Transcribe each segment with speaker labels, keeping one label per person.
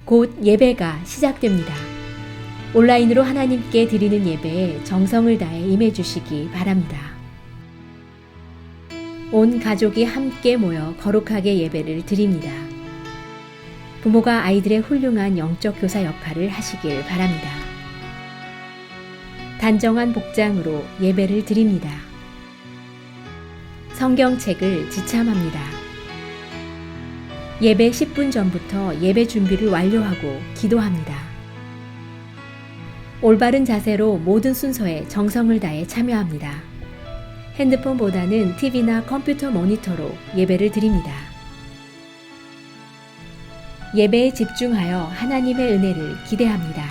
Speaker 1: 곧 예배가 시작됩니다. 온라인으로 하나님께 드리는 예배에 정성을 다해 임해주시기 바랍니다. 온 가족이 함께 모여 거룩하게 예배를 드립니다. 부모가 아이들의 훌륭한 영적 교사 역할을 하시길 바랍니다. 단정한 복장으로 예배를 드립니다. 성경책을 지참합니다. 예배 10분 전부터 예배 준비를 완료하고 기도합니다. 올바른 자세로 모든 순서에 정성을 다해 참여합니다. 핸드폰보다는 TV나 컴퓨터 모니터로 예배를 드립니다. 예배에 집중하여 하나님의 은혜를 기대합니다.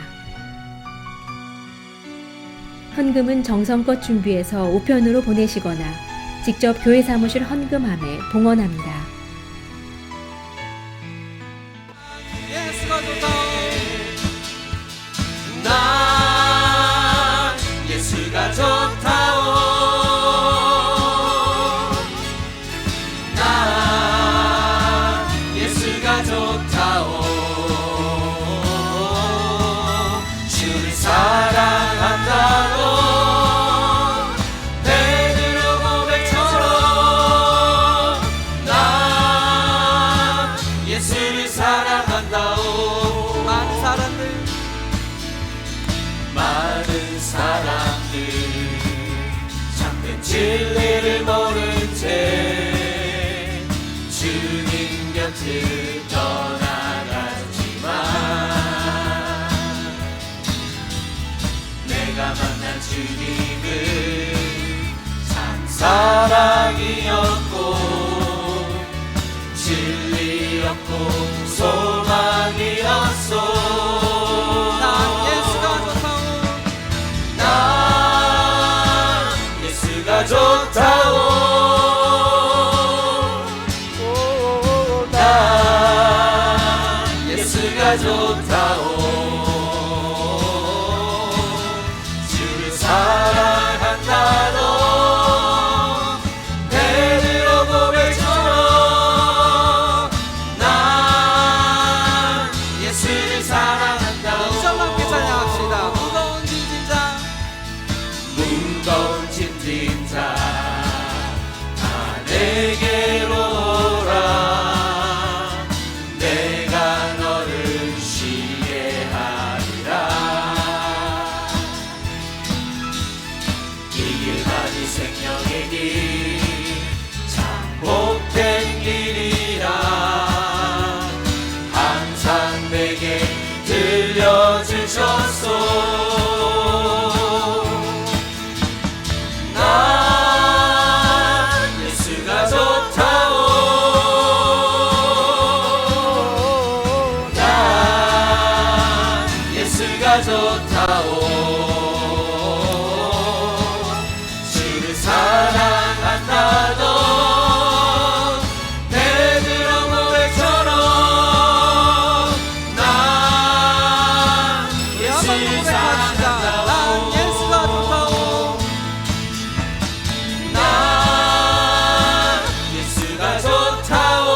Speaker 1: 헌금은 정성껏 준비해서 우편으로 보내시거나 직접 교회 사무실 헌금함에 봉헌합니다.
Speaker 2: 예수가 좋다오. 나 예수가 좋다오. 나 예수가 좋다오. 주를 사랑한다고 베드로 고백처럼 나 예수를 사랑한다오. 많은 사람들 참된 진리를 모른 채 주님 곁을 떠나갔지만 내가 만난 주님은 참 사랑이었고 진리였고 소망이었소. 좋다오. 나 예수가 좋다오. 주를 사랑한다고 베드로 고백처럼 나 예수를 사랑한다고. 이절로 함께 찬양합시다. 무거운 짐진 자 내게로 오라. 내가 너를 쉬게 하리라. 이 길만이 생명의 길 참 복된 길이라 항상 내게 들려주셨소. 주를 사랑한다고 베드로 고백처럼 나 예수를 사랑한다고. 난 예수가 좋다오. 난 예수가 좋다오.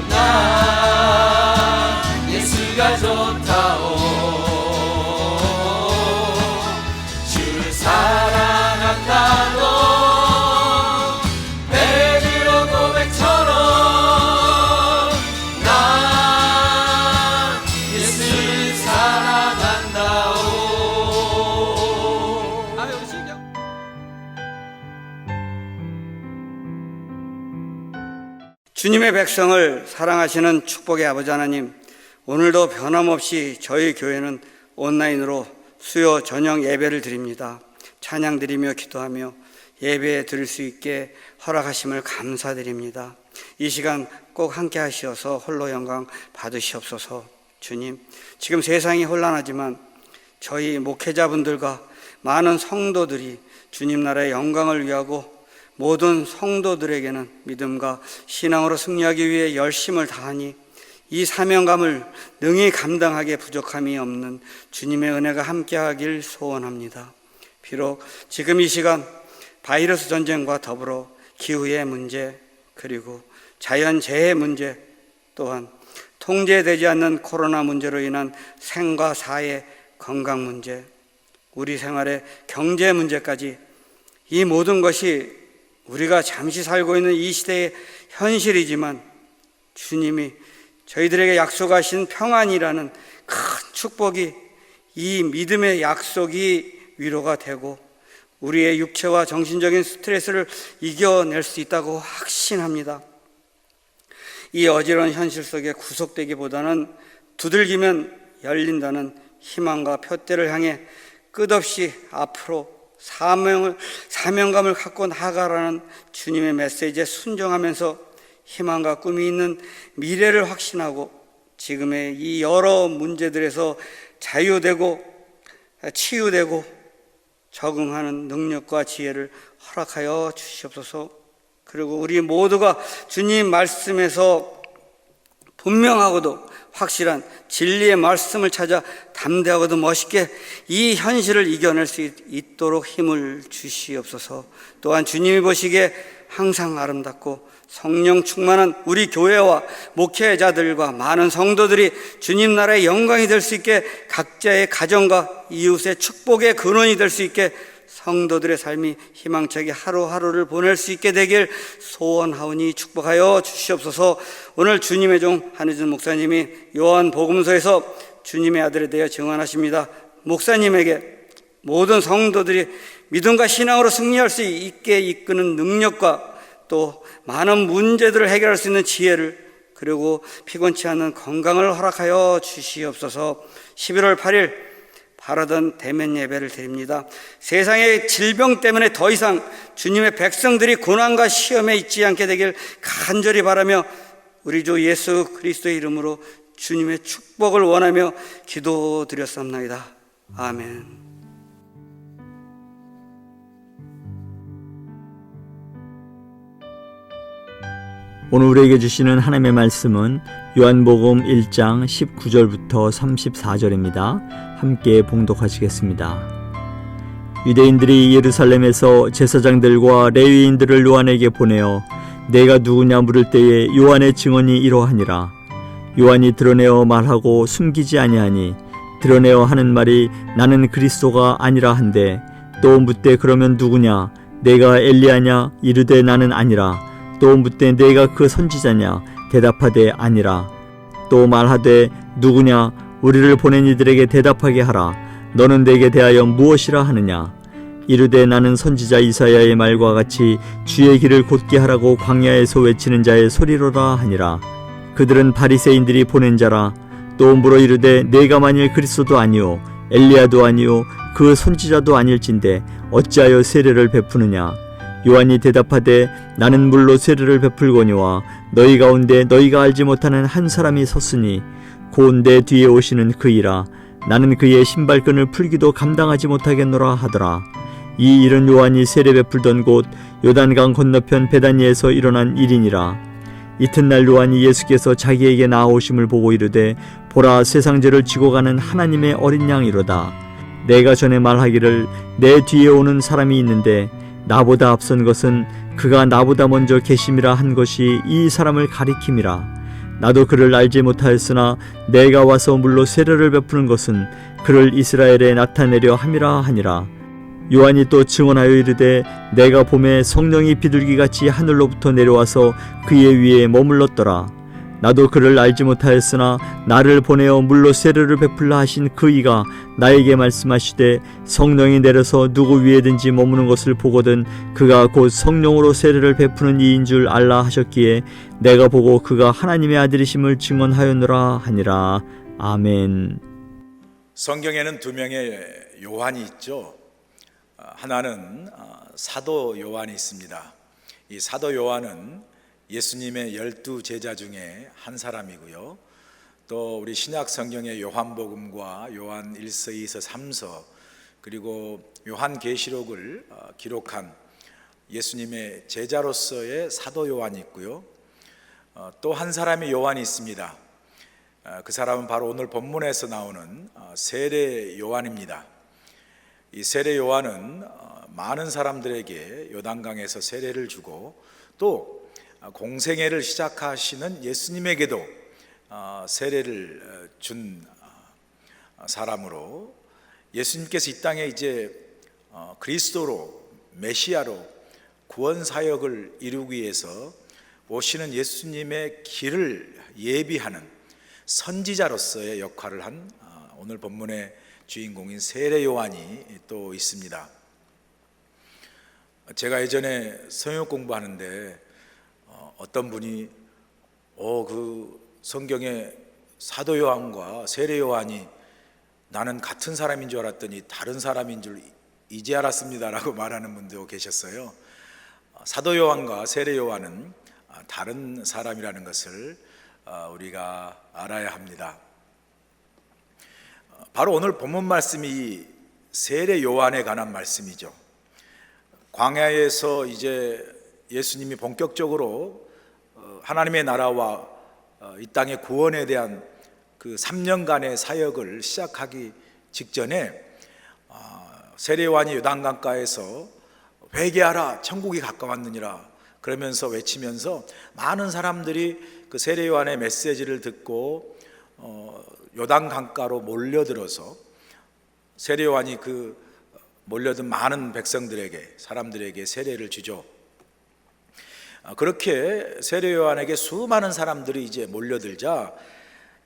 Speaker 2: 난 예수가 좋다오. 주를 사랑한다고 베드로 고백처럼 난 예수를 사랑한다오. 우리 신경.
Speaker 3: 주님의 백성을 사랑하시는 축복의 아버지 하나님, 오늘도 변함없이 저희 교회는 온라인으로 수요 저녁 예배를 드립니다. 찬양 드리며 기도하며 예배 드릴 수 있게 허락하심을 감사드립니다. 이 시간 꼭 함께 하시어서 홀로 영광 받으시옵소서. 주님, 지금 세상이 혼란하지만 저희 목회자분들과 많은 성도들이 주님 나라의 영광을 위하고 모든 성도들에게는 믿음과 신앙으로 승리하기 위해 열심을 다하니 이 사명감을 능히 감당하기에 부족함이 없는 주님의 은혜가 함께하길 소원합니다. 비록 지금 이 시간 바이러스 전쟁과 더불어 기후의 문제, 그리고 자연재해 문제, 또한 통제되지 않는 코로나 문제로 인한 생과 사의 건강 문제, 우리 생활의 경제 문제까지 이 모든 것이 우리가 잠시 살고 있는 이 시대의 현실이지만 주님이 저희들에게 약속하신 평안이라는 큰 축복이, 이 믿음의 약속이 위로가 되고 우리의 육체와 정신적인 스트레스를 이겨낼 수 있다고 확신합니다. 이 어지러운 현실 속에 구속되기보다는 두들기면 열린다는 희망과 표대를 향해 끝없이 앞으로 사명감을 갖고 나아가라는 주님의 메시지에 순종하면서 희망과 꿈이 있는 미래를 확신하고 지금의 이 여러 문제들에서 자유되고 치유되고 적응하는 능력과 지혜를 허락하여 주시옵소서. 그리고 우리 모두가 주님 말씀에서 분명하고도 확실한 진리의 말씀을 찾아 담대하고도 멋있게 이 현실을 이겨낼 수 있도록 힘을 주시옵소서. 또한 주님이 보시기에 항상 아름답고 성령 충만한 우리 교회와 목회자들과 많은 성도들이 주님 나라의 영광이 될 수 있게, 각자의 가정과 이웃의 축복의 근원이 될 수 있게 성도들의 삶이 희망차게 하루하루를 보낼 수 있게 되길 소원하오니 축복하여 주시옵소서. 오늘 주님의 종 한희준 목사님이 요한복음서에서 주님의 아들에 대해 증언하십니다. 목사님에게 모든 성도들이 믿음과 신앙으로 승리할 수 있게 이끄는 능력과 또 많은 문제들을 해결할 수 있는 지혜를, 그리고 피곤치 않은 건강을 허락하여 주시옵소서. 11월 8일 바라던 대면 예배를 드립니다. 세상의 질병 때문에 더 이상 주님의 백성들이 고난과 시험에 있지 않게 되길 간절히 바라며 우리 주 예수 그리스도의 이름으로 주님의 축복을 원하며 기도드렸사옵나이다. 아멘.
Speaker 4: 오늘 우리에게 주시는 하나님의 말씀은 요한복음 1장 19절부터 34절입니다. 함께 봉독하시겠습니다. 유대인들이 예루살렘에서 제사장들과 레위인들을 요한에게 보내어 내가 누구냐 물을 때에 요한의 증언이 이러하니라. 요한이 드러내어 말하고 숨기지 아니하니 드러내어 하는 말이 나는 그리스도가 아니라 한데, 또 묻되 그러면 누구냐? 내가 엘리야냐? 이르되 나는 아니라. 또 묻되 내가 그 선지자냐? 대답하되 아니라. 또 말하되 누구냐? 우리를 보낸 이들에게 대답하게 하라. 너는 내게 대하여 무엇이라 하느냐? 이르되 나는 선지자 이사야의 말과 같이 주의 길을 곧게 하라고 광야에서 외치는 자의 소리로라 하니라. 그들은 바리새인들이 보낸 자라. 또 물어 이르되 내가 만일 그리스도도 아니요 엘리야도 아니요 그 선지자도 아닐진데 어찌하여 세례를 베푸느냐? 요한이 대답하되 나는 물로 세례를 베풀거니와 너희 가운데 너희가 알지 못하는 한 사람이 섰으니 곧 내 뒤에 오시는 그이라. 나는 그의 신발끈을 풀기도 감당하지 못하겠노라 하더라. 이 일은 요한이 세례 베풀던 곳 요단강 건너편 베다니에서 일어난 일이니라. 이튿날 요한이 예수께서 자기에게 나아오심을 보고 이르되 보라, 세상 죄를 지고 가는 하나님의 어린 양이로다. 내가 전에 말하기를 내 뒤에 오는 사람이 있는데 나보다 앞선 것은 그가 나보다 먼저 계심이라 한 것이 이 사람을 가리킴이라. 나도 그를 알지 못하였으나 내가 와서 물로 세례를 베푸는 것은 그를 이스라엘에 나타내려 함이라 하니라. 요한이 또 증언하여 이르되 내가 봄에 성령이 비둘기같이 하늘로부터 내려와서 그의 위에 머물렀더라. 나도 그를 알지 못하였으나 나를 보내어 물로 세례를 베풀라 하신 그 이가 나에게 말씀하시되 성령이 내려서 누구 위에든지 머무는 것을 보거든 그가 곧 성령으로 세례를 베푸는 이인 줄 알라 하셨기에 내가 보고 그가 하나님의 아들이심을 증언하였노라 하니라. 아멘.
Speaker 2: 성경에는 두 명의 요한이 있죠. 하나는 사도 요한이 있습니다. 이 사도 요한은 예수님의 12 제자 중에 한 사람이고요. 또 우리 신약 성경의 요한복음과 요한 1서, 2서, 3서 그리고 요한계시록을 기록한 예수님의 제자로서의 사도 요한이 있고요. 또 한 사람의 요한이 있습니다. 그 사람은 바로 오늘 본문에서 나오는 세례 요한입니다. 이 세례 요한은 많은 사람들에게 요단강에서 세례를 주고 또 공생애를 시작하시는 예수님에게도
Speaker 5: 세례를 준 사람으로 예수님께서 이 땅에 이제 그리스도로 메시아로 구원 사역을 이루기 위해서 오시는 예수님의 길을 예비하는 선지자로서의 역할을 한 오늘 본문의 주인공인 세례 요한이 또 있습니다. 제가 예전에 성역 공부하는데 어떤 분이 그 성경에 사도 요한과 세례 요한이 나는 같은 사람인 줄 알았더니 다른 사람인 줄 이제 알았습니다라고 말하는 분도 계셨어요. 사도 요한과 세례 요한은 다른 사람이라는 것을 우리가 알아야 합니다. 바로 오늘 본문 말씀이 세례 요한에 관한 말씀이죠. 광야에서 이제 예수님이 본격적으로 하나님의 나라와 이 땅의 구원에 대한 그 3년간의 사역을 시작하기 직전에 세례 요한이 요단강가에서 회개하라 천국이 가까웠느니라 그러면서 외치면서 많은 사람들이 그 세례 요한의 메시지를 듣고 요단강가로 몰려들어서 세례 요한이 그 몰려든 많은 백성들에게 사람들에게 세례를 주죠. 그렇게 세례 요한에게 수많은 사람들이 이제 몰려들자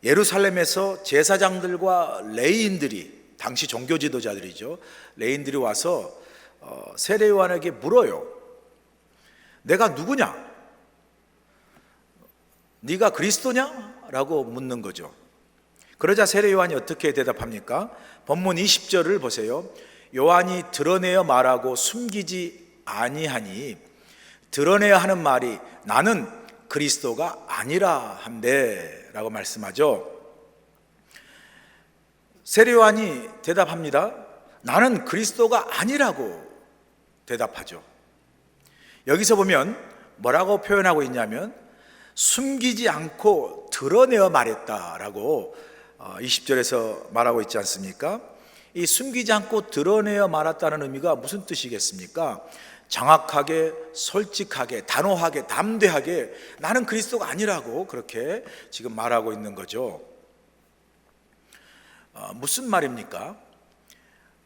Speaker 5: 예루살렘에서 제사장들과 레위인들이 당시 종교 지도자들이죠. 레위인들이 와서 세례 요한에게 물어요. 내가 누구냐? 네가 그리스도냐? 라고 묻는 거죠. 그러자 세례 요한이 어떻게 대답합니까? 본문 20절을 보세요. 요한이 드러내어 말하고 숨기지 아니하니 드러내야 하는 말이 나는 그리스도가 아니라 한데 라고 말씀하죠. 세례 요한이 대답합니다. 나는 그리스도가 아니라고 대답하죠. 여기서 보면 뭐라고 표현하고 있냐면 숨기지 않고 드러내어 말했다라고 20절에서 말하고 있지 않습니까? 이 숨기지 않고 드러내어 말했다는 의미가 무슨 뜻이겠습니까? 정확하게, 솔직하게, 단호하게, 담대하게 나는 그리스도가 아니라고 그렇게 지금 말하고 있는 거죠. 무슨 말입니까?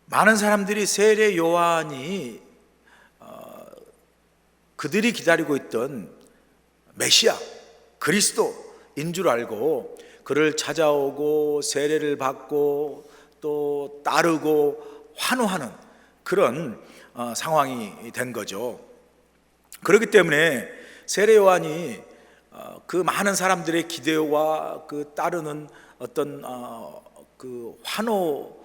Speaker 5: 많은 사람들이 세례 요한이 그들이 기다리고 있던 메시아, 그리스도인 줄 알고 그를 찾아오고 세례를 받고 또 따르고 환호하는 그런 상황이 된 거죠. 그렇기 때문에 세례 요한이 그 많은 사람들의 기대와 그 따르는 어떤 그 환호를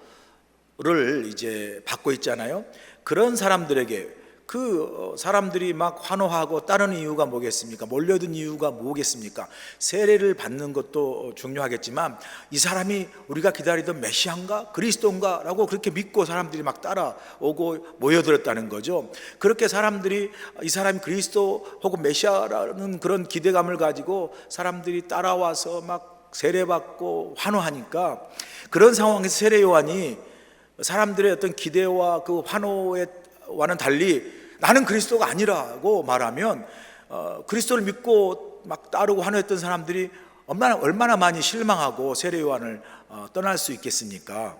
Speaker 5: 이제 받고 있잖아요. 그런 사람들에게 그 사람들이 막 환호하고 따르는 이유가 뭐겠습니까? 몰려든 이유가 뭐겠습니까? 세례를 받는 것도 중요하겠지만 이 사람이 우리가 기다리던 메시아인가? 그리스도인가? 라고 그렇게 믿고 사람들이 막 따라오고 모여들었다는 거죠. 그렇게 사람들이 이 사람이 그리스도 혹은 메시아라는 그런 기대감을 가지고 사람들이 따라와서 막 세례받고 환호하니까 그런 상황에서 세례 요한이 사람들의 어떤 기대와 그 환호와는 달리 나는 그리스도가 아니라고 말하면 그리스도를 믿고 막 따르고 환호했던 사람들이 얼마나 많이 실망하고 세례 요한을 떠날 수 있겠습니까?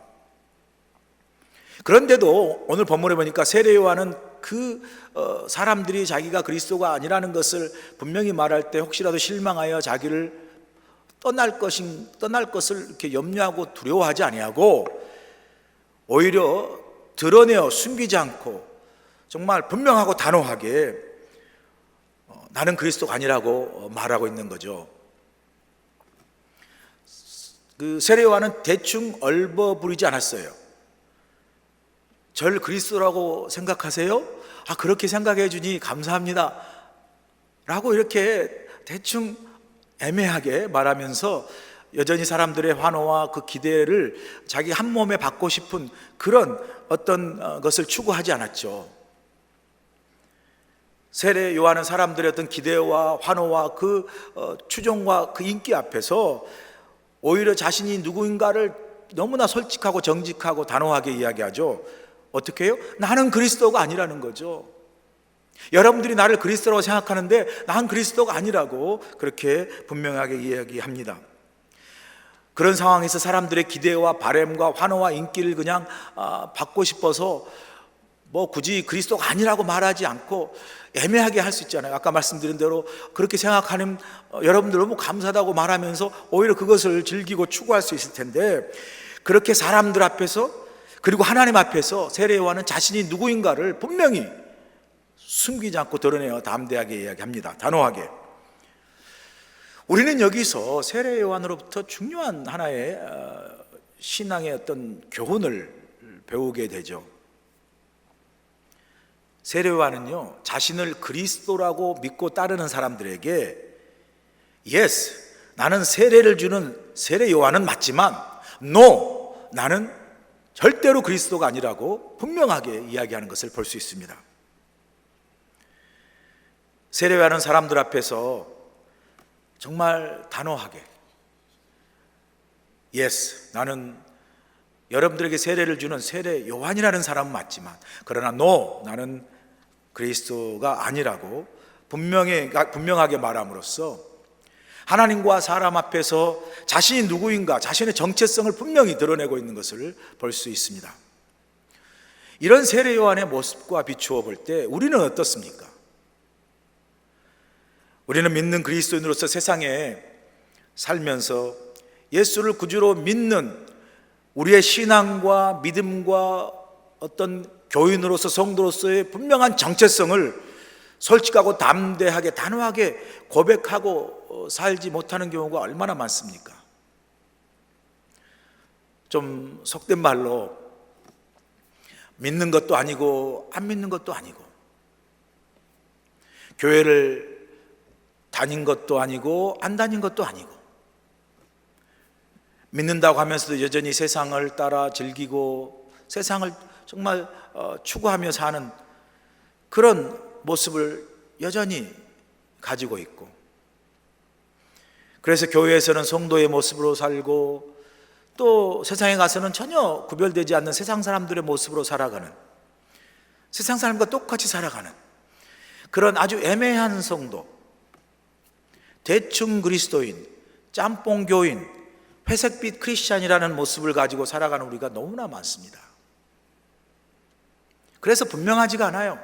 Speaker 5: 그런데도 오늘 본문에 보니까 세례 요한은 그 사람들이 자기가 그리스도가 아니라는 것을 분명히 말할 때 혹시라도 실망하여 자기를 떠날 것을 이렇게 염려하고 두려워하지 아니하고 오히려 드러내어 숨기지 않고 정말 분명하고 단호하게 나는 그리스도가 아니라고 말하고 있는 거죠. 그 세례 요한은 대충 얼버무리지 않았어요. 절 그리스도라고 생각하세요? 그렇게 생각해 주니 감사합니다 라고 이렇게 대충 애매하게 말하면서 여전히 사람들의 환호와 그 기대를 자기 한 몸에 받고 싶은 그런 어떤 것을 추구하지 않았죠. 세례 요한은 사람들의 어떤 기대와 환호와 그 추종과 그 인기 앞에서 오히려 자신이 누구인가를 너무나 솔직하고 정직하고 단호하게 이야기하죠. 어떻게 해요? 나는 그리스도가 아니라는 거죠. 여러분들이 나를 그리스도라고 생각하는데 난 그리스도가 아니라고 그렇게 분명하게 이야기합니다. 그런 상황에서 사람들의 기대와 바램과 환호와 인기를 그냥 받고 싶어서 뭐 굳이 그리스도가 아니라고 말하지 않고 애매하게 할 수 있잖아요. 아까 말씀드린 대로 그렇게 생각하는 여러분들 너무 감사하다고 말하면서 오히려 그것을 즐기고 추구할 수 있을 텐데, 그렇게 사람들 앞에서 그리고 하나님 앞에서 세례 요한은 자신이 누구인가를 분명히 숨기지 않고 드러내어 담대하게 이야기합니다. 단호하게. 우리는 여기서 세례 요한으로부터 중요한 하나의 신앙의 어떤 교훈을 배우게 되죠. 세례 요한은요, 자신을 그리스도라고 믿고 따르는 사람들에게 yes, 나는 세례를 주는 세례 요한은 맞지만 no, 나는 절대로 그리스도가 아니라고 분명하게 이야기하는 것을 볼 수 있습니다. 세례 요한은 사람들 앞에서 정말 단호하게 yes, 나는 여러분들에게 세례를 주는 세례 요한이라는 사람은 맞지만 그러나 no, 나는 그리스도가 아니라고 분명하게 말함으로써 하나님과 사람 앞에서 자신이 누구인가, 자신의 정체성을 분명히 드러내고 있는 것을 볼 수 있습니다. 이런 세례 요한의 모습과 비추어 볼 때 우리는 어떻습니까? 우리는 믿는 그리스도인으로서 세상에 살면서 예수를 구주로 믿는 우리의 신앙과 믿음과 어떤 교인으로서 성도로서의 분명한 정체성을 솔직하고 담대하게 단호하게 고백하고 살지 못하는 경우가 얼마나 많습니까? 좀 속된 말로 믿는 것도 아니고 안 믿는 것도 아니고, 교회를 다닌 것도 아니고 안 다닌 것도 아니고, 믿는다고 하면서도 여전히 세상을 따라 즐기고 세상을 정말 추구하며 사는 그런 모습을 여전히 가지고 있고, 그래서 교회에서는 성도의 모습으로 살고 또 세상에 가서는 전혀 구별되지 않는 세상 사람들의 모습으로 살아가는, 세상 사람과 똑같이 살아가는 그런 아주 애매한 성도, 대충 그리스도인, 짬뽕 교인, 회색빛 크리스찬이라는 모습을 가지고 살아가는 우리가 너무나 많습니다. 그래서 분명하지가 않아요.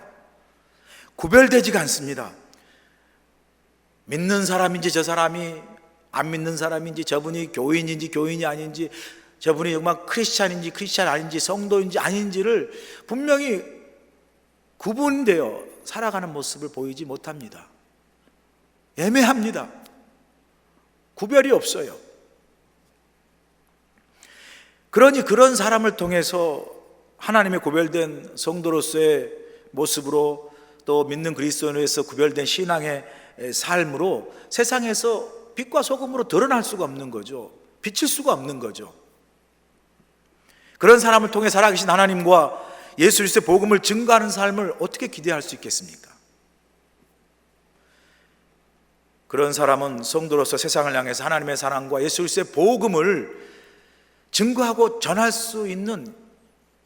Speaker 5: 구별되지가 않습니다. 믿는 사람인지 저 사람이 안 믿는 사람인지, 저분이 교인인지 교인이 아닌지, 저분이 정말 크리스찬인지 크리스찬 아닌지, 성도인지 아닌지를 분명히 구분되어 살아가는 모습을 보이지 못합니다. 애매합니다. 구별이 없어요. 그러니 그런 사람을 통해서 하나님의 구별된 성도로서의 모습으로 또 믿는 그리스도인으로서 구별된 신앙의 삶으로 세상에서 빛과 소금으로 드러날 수가 없는 거죠. 비칠 수가 없는 거죠. 그런 사람을 통해 살아계신 하나님과 예수 그리스도의 복음을 증거하는 삶을 어떻게 기대할 수 있겠습니까? 그런 사람은 성도로서 세상을 향해서 하나님의 사랑과 예수 그리스도의 복음을 증거하고 전할 수 있는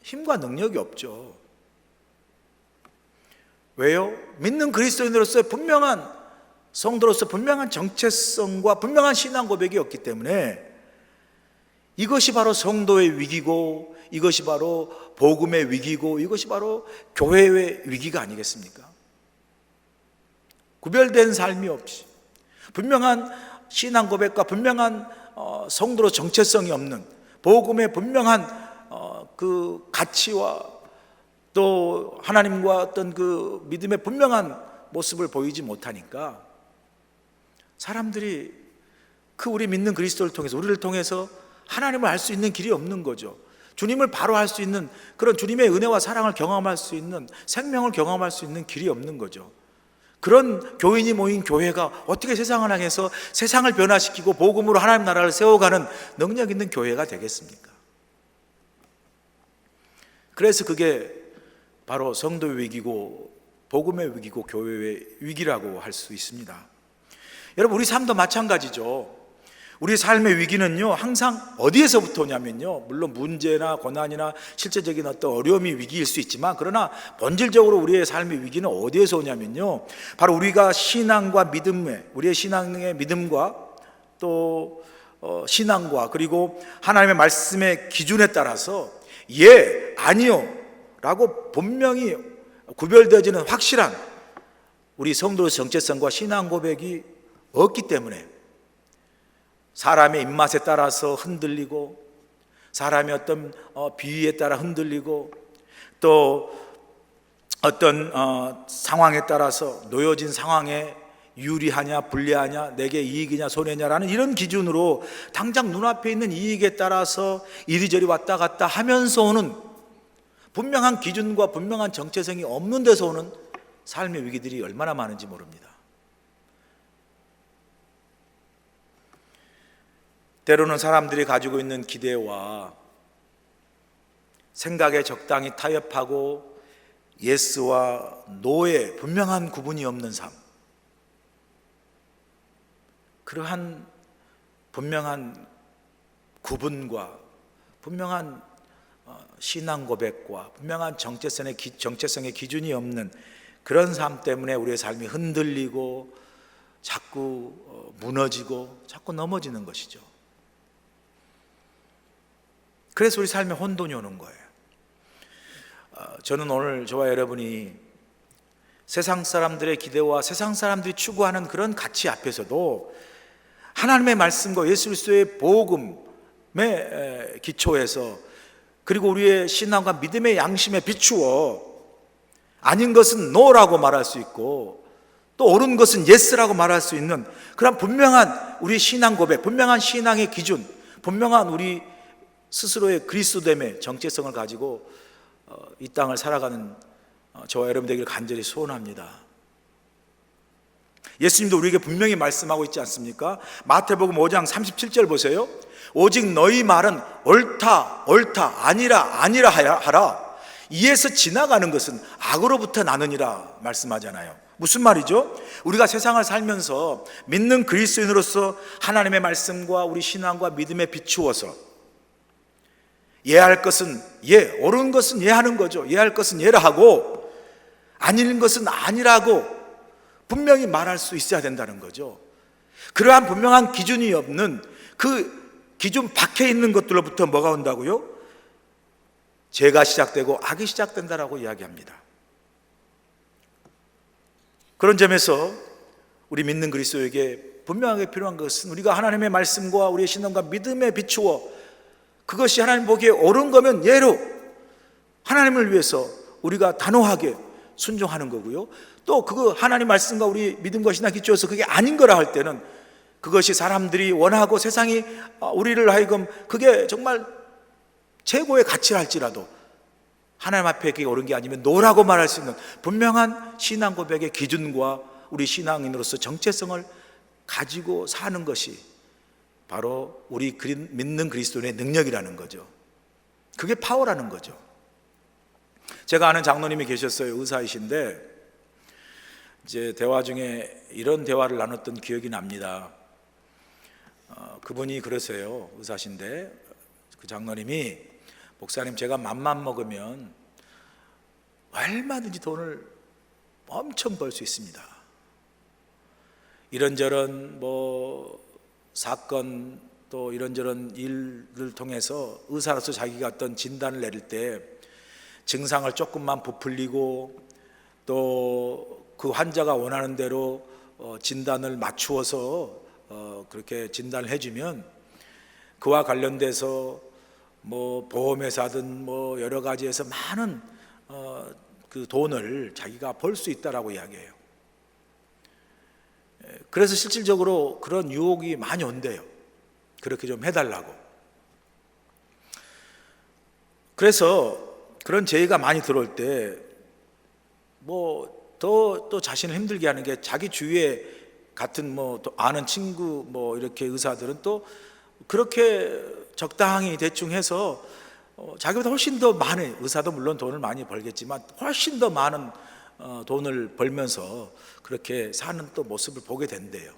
Speaker 5: 힘과 능력이 없죠. 왜요? 믿는 그리스도인으로서의 분명한 성도로서 분명한 정체성과 분명한 신앙 고백이 없기 때문에 이것이 바로 성도의 위기고, 이것이 바로 복음의 위기고, 이것이 바로 교회의 위기가 아니겠습니까? 구별된 삶이 없이 분명한 신앙 고백과 분명한 성도로 정체성이 없는, 복음의 분명한 그 가치와 또 하나님과 어떤 그 믿음의 분명한 모습을 보이지 못하니까 사람들이 그 우리 믿는 그리스도를 통해서, 우리를 통해서 하나님을 알 수 있는 길이 없는 거죠. 주님을 바로 알 수 있는 그런 주님의 은혜와 사랑을 경험할 수 있는, 생명을 경험할 수 있는 길이 없는 거죠. 그런 교인이 모인 교회가 어떻게 세상을 향해서 세상을 변화시키고 복음으로 하나님 나라를 세워가는 능력 있는 교회가 되겠습니까? 그래서 그게 바로 성도의 위기고 복음의 위기고 교회의 위기라고 할 수 있습니다. 여러분, 우리 삶도 마찬가지죠. 우리 삶의 위기는요, 항상 어디에서부터 오냐면요, 물론 문제나 고난이나 실제적인 어떤 어려움이 위기일 수 있지만, 그러나 본질적으로 우리의 삶의 위기는 어디에서 오냐면요, 바로 우리가 신앙과 믿음의, 우리의 신앙의 믿음과 또 신앙과 그리고 하나님의 말씀의 기준에 따라서 예, 아니요 라고 분명히 구별되어지는 확실한 우리 성도의 정체성과 신앙 고백이 없기 때문에 사람의 입맛에 따라서 흔들리고 사람의 어떤 비위에 따라 흔들리고 또 어떤 상황에 따라서 놓여진 상황에 유리하냐 불리하냐 내게 이익이냐 손해냐라는 이런 기준으로 당장 눈앞에 있는 이익에 따라서 이리저리 왔다 갔다 하면서 오는 분명한 기준과 분명한 정체성이 없는 데서 오는 삶의 위기들이 얼마나 많은지 모릅니다. 때로는 사람들이 가지고 있는 기대와 생각에 적당히 타협하고 예스와 노의 분명한 구분이 없는 삶, 그러한 분명한 구분과 분명한 신앙 고백과 분명한 정체성의 기준이 없는 그런 삶 때문에 우리의 삶이 흔들리고 자꾸 무너지고 자꾸 넘어지는 것이죠. 그래서 우리 삶에 혼돈이 오는 거예요. 저는 오늘 저와 여러분이 세상 사람들의 기대와 세상 사람들이 추구하는 그런 가치 앞에서도 하나님의 말씀과 예수 그리스도의 복음의 기초에서 그리고 우리의 신앙과 믿음의 양심에 비추어 아닌 것은 no라고 말할 수 있고 또 옳은 것은 yes라고 말할 수 있는 그런 분명한 우리 신앙 고백, 분명한 신앙의 기준, 분명한 우리 스스로의 그리스도됨의 정체성을 가지고 이 땅을 살아가는 저와 여러분 되기를 간절히 소원합니다. 예수님도 우리에게 분명히 말씀하고 있지 않습니까? 마태복음 5장 37절 보세요. 오직 너희 말은 옳다 옳다 아니라 아니라 하라. 이에서 지나가는 것은 악으로부터 나느니라 말씀하잖아요. 무슨 말이죠? 우리가 세상을 살면서 믿는 그리스도인으로서 하나님의 말씀과 우리 신앙과 믿음에 비추어서 예할 것은 예, 옳은 것은 예하는 거죠. 예할 것은 예라 하고 아닌 것은 아니라고 분명히 말할 수 있어야 된다는 거죠. 그러한 분명한 기준이 없는 그 기준 밖에 있는 것들로부터 뭐가 온다고요? 죄가 시작되고 악이 시작된다라고 이야기합니다. 그런 점에서 우리 믿는 그리스도에게 분명하게 필요한 것은 우리가 하나님의 말씀과 우리의 신앙과 믿음에 비추어 그것이 하나님 보기에 옳은 거면 예로 하나님을 위해서 우리가 단호하게 순종하는 거고요. 또 그거 하나님 말씀과 우리 믿음과 신앙 기초에서 그게 아닌 거라 할 때는 그것이 사람들이 원하고 세상이 우리를 하여금 그게 정말 최고의 가치라 할지라도 하나님 앞에 그게 옳은 게 아니면 노라고 말할 수 있는 분명한 신앙 고백의 기준과 우리 신앙인으로서 정체성을 가지고 사는 것이 바로 우리 믿는 그리스도인의 능력이라는 거죠. 그게 파워라는 거죠. 제가 아는 장로님이 계셨어요. 의사이신데 이제 대화 중에 이런 대화를 나눴던 기억이 납니다. 그분이 그러세요. 의사신데 그 장로님이 목사님 제가 맘만 먹으면 얼마든지 돈을 엄청 벌 수 있습니다. 이런저런 사건 또 이런저런 일을 통해서 의사로서 자기가 어떤 진단을 내릴 때 증상을 조금만 부풀리고 또 그 환자가 원하는 대로 진단을 맞추어서 그렇게 진단을 해주면 그와 관련돼서 보험회사든 여러 가지에서 많은 그 돈을 자기가 벌 수 있다라고 이야기해요. 그래서 실질적으로 그런 유혹이 많이 온대요. 그렇게 좀 해달라고. 그래서 그런 제의가 많이 들어올 때 또 자신을 힘들게 하는 게 자기 주위에 같은 또 아는 친구 이렇게 의사들은 또 그렇게 적당히 대충 해서 자기보다 훨씬 더 많은 의사도 물론 돈을 많이 벌겠지만 훨씬 더 많은 돈을 벌면서 그렇게 사는 또 모습을 보게 된대요.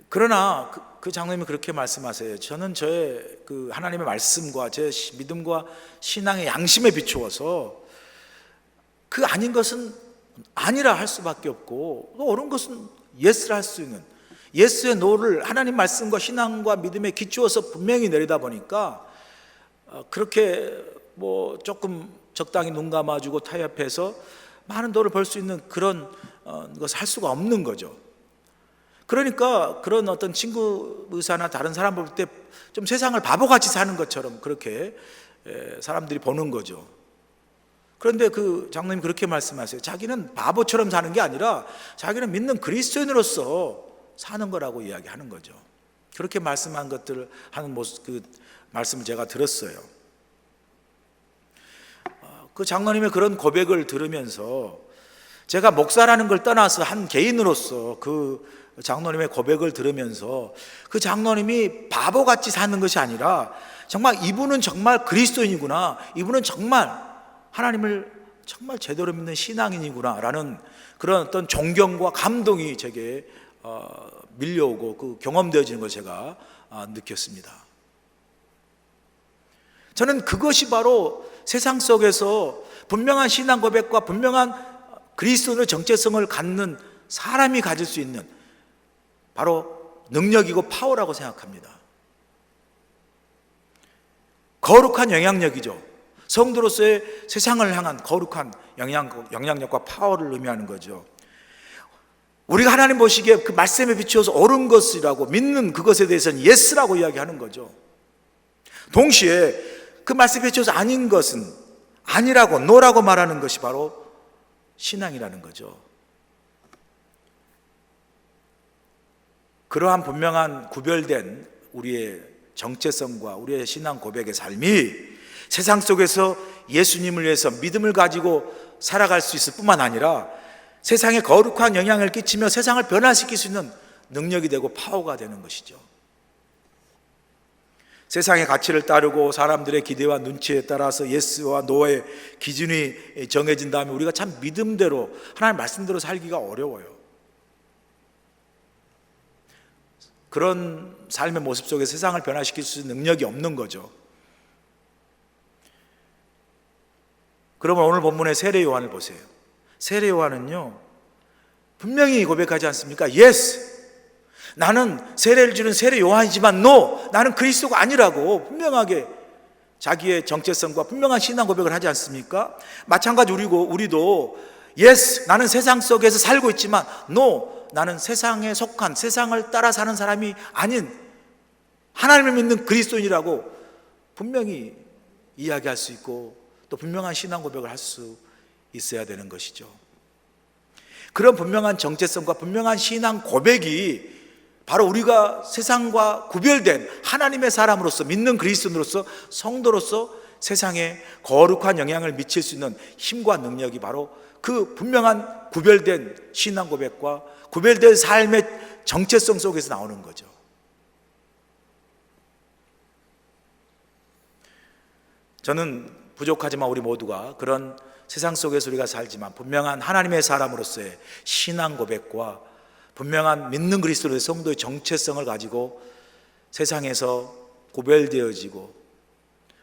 Speaker 5: 그러나 그 장로님이 그렇게 말씀하세요. 저는 저의 그 하나님의 말씀과 제 믿음과 신앙의 양심에 비추어서 그 아닌 것은 아니라 할 수밖에 없고 또 옳은 것은 예스라 할 수 있는 예스의 노를 하나님 말씀과 신앙과 믿음에 기초해서 분명히 내리다 보니까 그렇게 뭐 조금 적당히 눈 감아주고 타협해서 많은 돈을 벌 수 있는 그런 것을 할 수가 없는 거죠. 그러니까 그런 어떤 친구 의사나 다른 사람 볼 때 좀 세상을 바보같이 사는 것처럼 그렇게 사람들이 보는 거죠. 그런데 그 장로님 그렇게 말씀하세요. 자기는 바보처럼 사는 게 아니라 자기는 믿는 그리스도인으로서 사는 거라고 이야기하는 거죠. 그렇게 말씀한 것들을 하는 모습, 그 말씀을 제가 들었어요. 그 장로님의 그런 고백을 들으면서 제가 목사라는 걸 떠나서 한 개인으로서 그 장로님의 고백을 들으면서 그 장로님이 바보같이 사는 것이 아니라 정말 이분은 정말 그리스도인이구나, 이분은 정말 하나님을 정말 제대로 믿는 신앙인이구나 라는 그런 어떤 존경과 감동이 제게 밀려오고 그 경험되어지는 걸 제가 느꼈습니다. 저는 그것이 바로 세상 속에서 분명한 신앙 고백과 분명한 그리스도의 정체성을 갖는 사람이 가질 수 있는 바로 능력이고 파워라고 생각합니다. 거룩한 영향력이죠. 성도로서의 세상을 향한 거룩한 영향력과 파워를 의미하는 거죠. 우리가 하나님 보시기에 그 말씀에 비추어서 옳은 것이라고 믿는 그것에 대해서는 예스라고 이야기하는 거죠. 동시에 그 말씀에 비추어서 아닌 것은 아니라고, 노라고 말하는 것이 바로 신앙이라는 거죠. 그러한 분명한 구별된 우리의 정체성과 우리의 신앙 고백의 삶이 세상 속에서 예수님을 위해서 믿음을 가지고 살아갈 수 있을 뿐만 아니라 세상에 거룩한 영향을 끼치며 세상을 변화시킬 수 있는 능력이 되고 파워가 되는 것이죠. 세상의 가치를 따르고 사람들의 기대와 눈치에 따라서 예스와 노의 기준이 정해진 다음에 우리가 참 믿음대로 하나님 말씀대로 살기가 어려워요. 그런 삶의 모습 속에 세상을 변화시킬 수 있는 능력이 없는 거죠. 그러면 오늘 본문의 세례 요한을 보세요. 세례 요한은요 분명히 고백하지 않습니까? Yes, 나는 세례를 주는 세례 요한이지만 No, 나는 그리스도가 아니라고 분명하게 자기의 정체성과 분명한 신앙 고백을 하지 않습니까? 마찬가지 우리도 Yes, 나는 세상 속에서 살고 있지만 No, 나는 세상에 속한, 세상을 따라 사는 사람이 아닌 하나님을 믿는 그리스도인이라고 분명히 이야기할 수 있고 또 분명한 신앙 고백을 할 수 있어야 되는 것이죠. 그런 분명한 정체성과 분명한 신앙 고백이 바로 우리가 세상과 구별된 하나님의 사람으로서, 믿는 그리스도인으로서, 성도로서 세상에 거룩한 영향을 미칠 수 있는 힘과 능력이 바로 그 분명한 구별된 신앙 고백과 구별된 삶의 정체성 속에서 나오는 거죠. 저는 부족하지만 우리 모두가 그런 세상 속에서 우리가 살지만 분명한 하나님의 사람으로서의 신앙 고백과 분명한 믿는 그리스도의 성도의 정체성을 가지고 세상에서 구별되어지고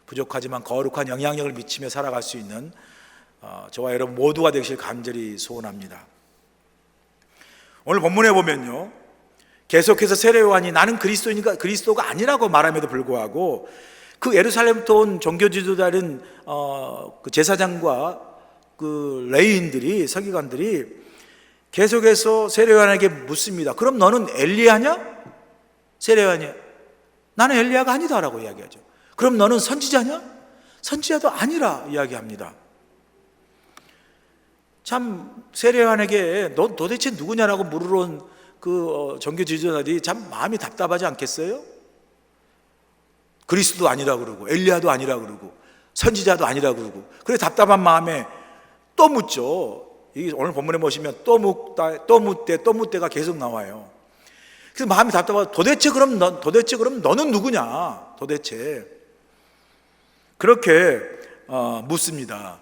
Speaker 5: 부족하지만 거룩한 영향력을 미치며 살아갈 수 있는 저와 여러분 모두가 되시길 간절히 소원합니다. 오늘 본문에 보면요 계속해서 세례 요한이 나는 그리스도니까 그리스도가 아니라고 말함에도 불구하고 그 예루살렘부터 온 종교 지도자인 그 제사장과 그 레위인들이, 서기관들이 계속해서 세례 요한에게 묻습니다. 그럼 너는 엘리야냐? 세례 요한이 나는 엘리야가 아니다라고 이야기하죠. 그럼 너는 선지자냐? 선지자도 아니라 이야기합니다. 참 세례 요한에게 너 도대체 누구냐라고 물으러 온 그 종교 지도자들이 참 마음이 답답하지 않겠어요? 그리스도도 아니라 그러고 엘리야도 아니라 그러고 선지자도 아니라 그러고 그래 답답한 마음에 또 묻죠. 이 오늘 본문에 보시면 또 묻대가 계속 나와요. 그래서 마음이 답답하고 도대체 그럼 너는 누구냐? 도대체 그렇게 묻습니다.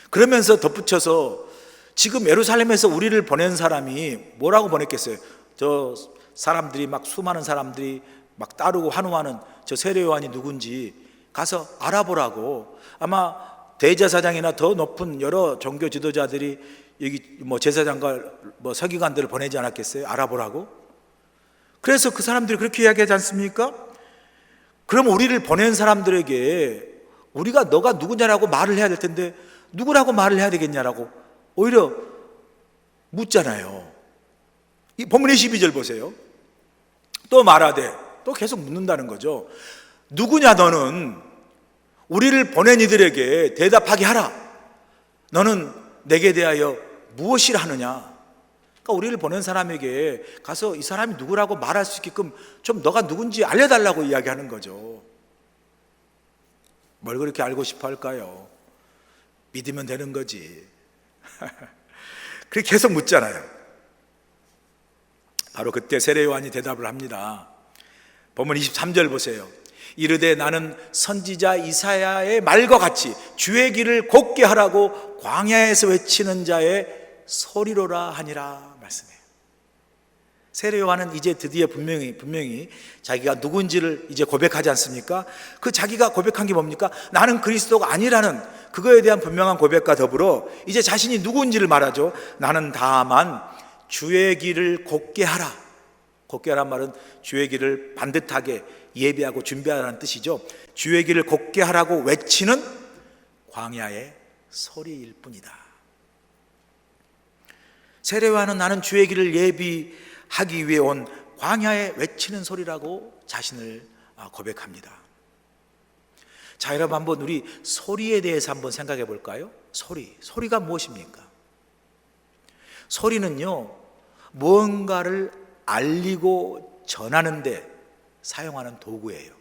Speaker 5: 그러면서 덧붙여서 지금 예루살렘에서 우리를 보낸 사람이 뭐라고 보냈겠어요? 저 사람들이 막 수많은 사람들이 막 따르고 환호하는 저 세례 요한이 누군지 가서 알아보라고 아마 대제사장이나 더 높은 여러 종교 지도자들이 여기 뭐 제사장과 뭐 서기관들을 보내지 않았겠어요? 알아보라고. 그래서 그 사람들이 그렇게 이야기하지 않습니까? 그럼 우리를 보낸 사람들에게 우리가 너가 누구냐라고 말을 해야 될 텐데 누구라고 말을 해야 되겠냐라고 오히려 묻잖아요. 이 본문 22절 보세요. 또 말하되, 또 계속 묻는다는 거죠. 누구냐 너는? 우리를 보낸 이들에게 대답하게 하라. 너는 내게 대하여 무엇이라 하느냐? 그러니까 우리를 보낸 사람에게 가서 이 사람이 누구라고 말할 수 있게끔 좀 너가 누군지 알려달라고 이야기하는 거죠. 뭘 그렇게 알고 싶어 할까요? 믿으면 되는 거지. 그렇게 계속 묻잖아요. 바로 그때 세례 요한이 대답을 합니다. 본문 23절 보세요. 이르되 나는 선지자 이사야의 말과 같이 주의 길을 곱게 하라고 광야에서 외치는 자의 소리로라 하니라 말씀해요. 세례 요한은 이제 드디어 분명히 자기가 누군지를 이제 고백하지 않습니까? 그 자기가 고백한 게 뭡니까? 나는 그리스도가 아니라는 그거에 대한 분명한 고백과 더불어 이제 자신이 누군지를 말하죠. 나는 다만 주의 길을 곱게 하라. 곱게 하란 말은 주의 길을 반듯하게 예비하고 준비하라는 뜻이죠. 주의 길을 곱게 하라고 외치는 광야의 소리일 뿐이다. 세례 요한은 나는 주의 길을 예비하기 위해 온 광야에 외치는 소리라고 자신을 고백합니다. 자, 여러분 한번 우리 소리에 대해서 한번 생각해 볼까요? 소리가 무엇입니까? 소리는요, 무언가를 알리고 전하는 데 사용하는 도구예요.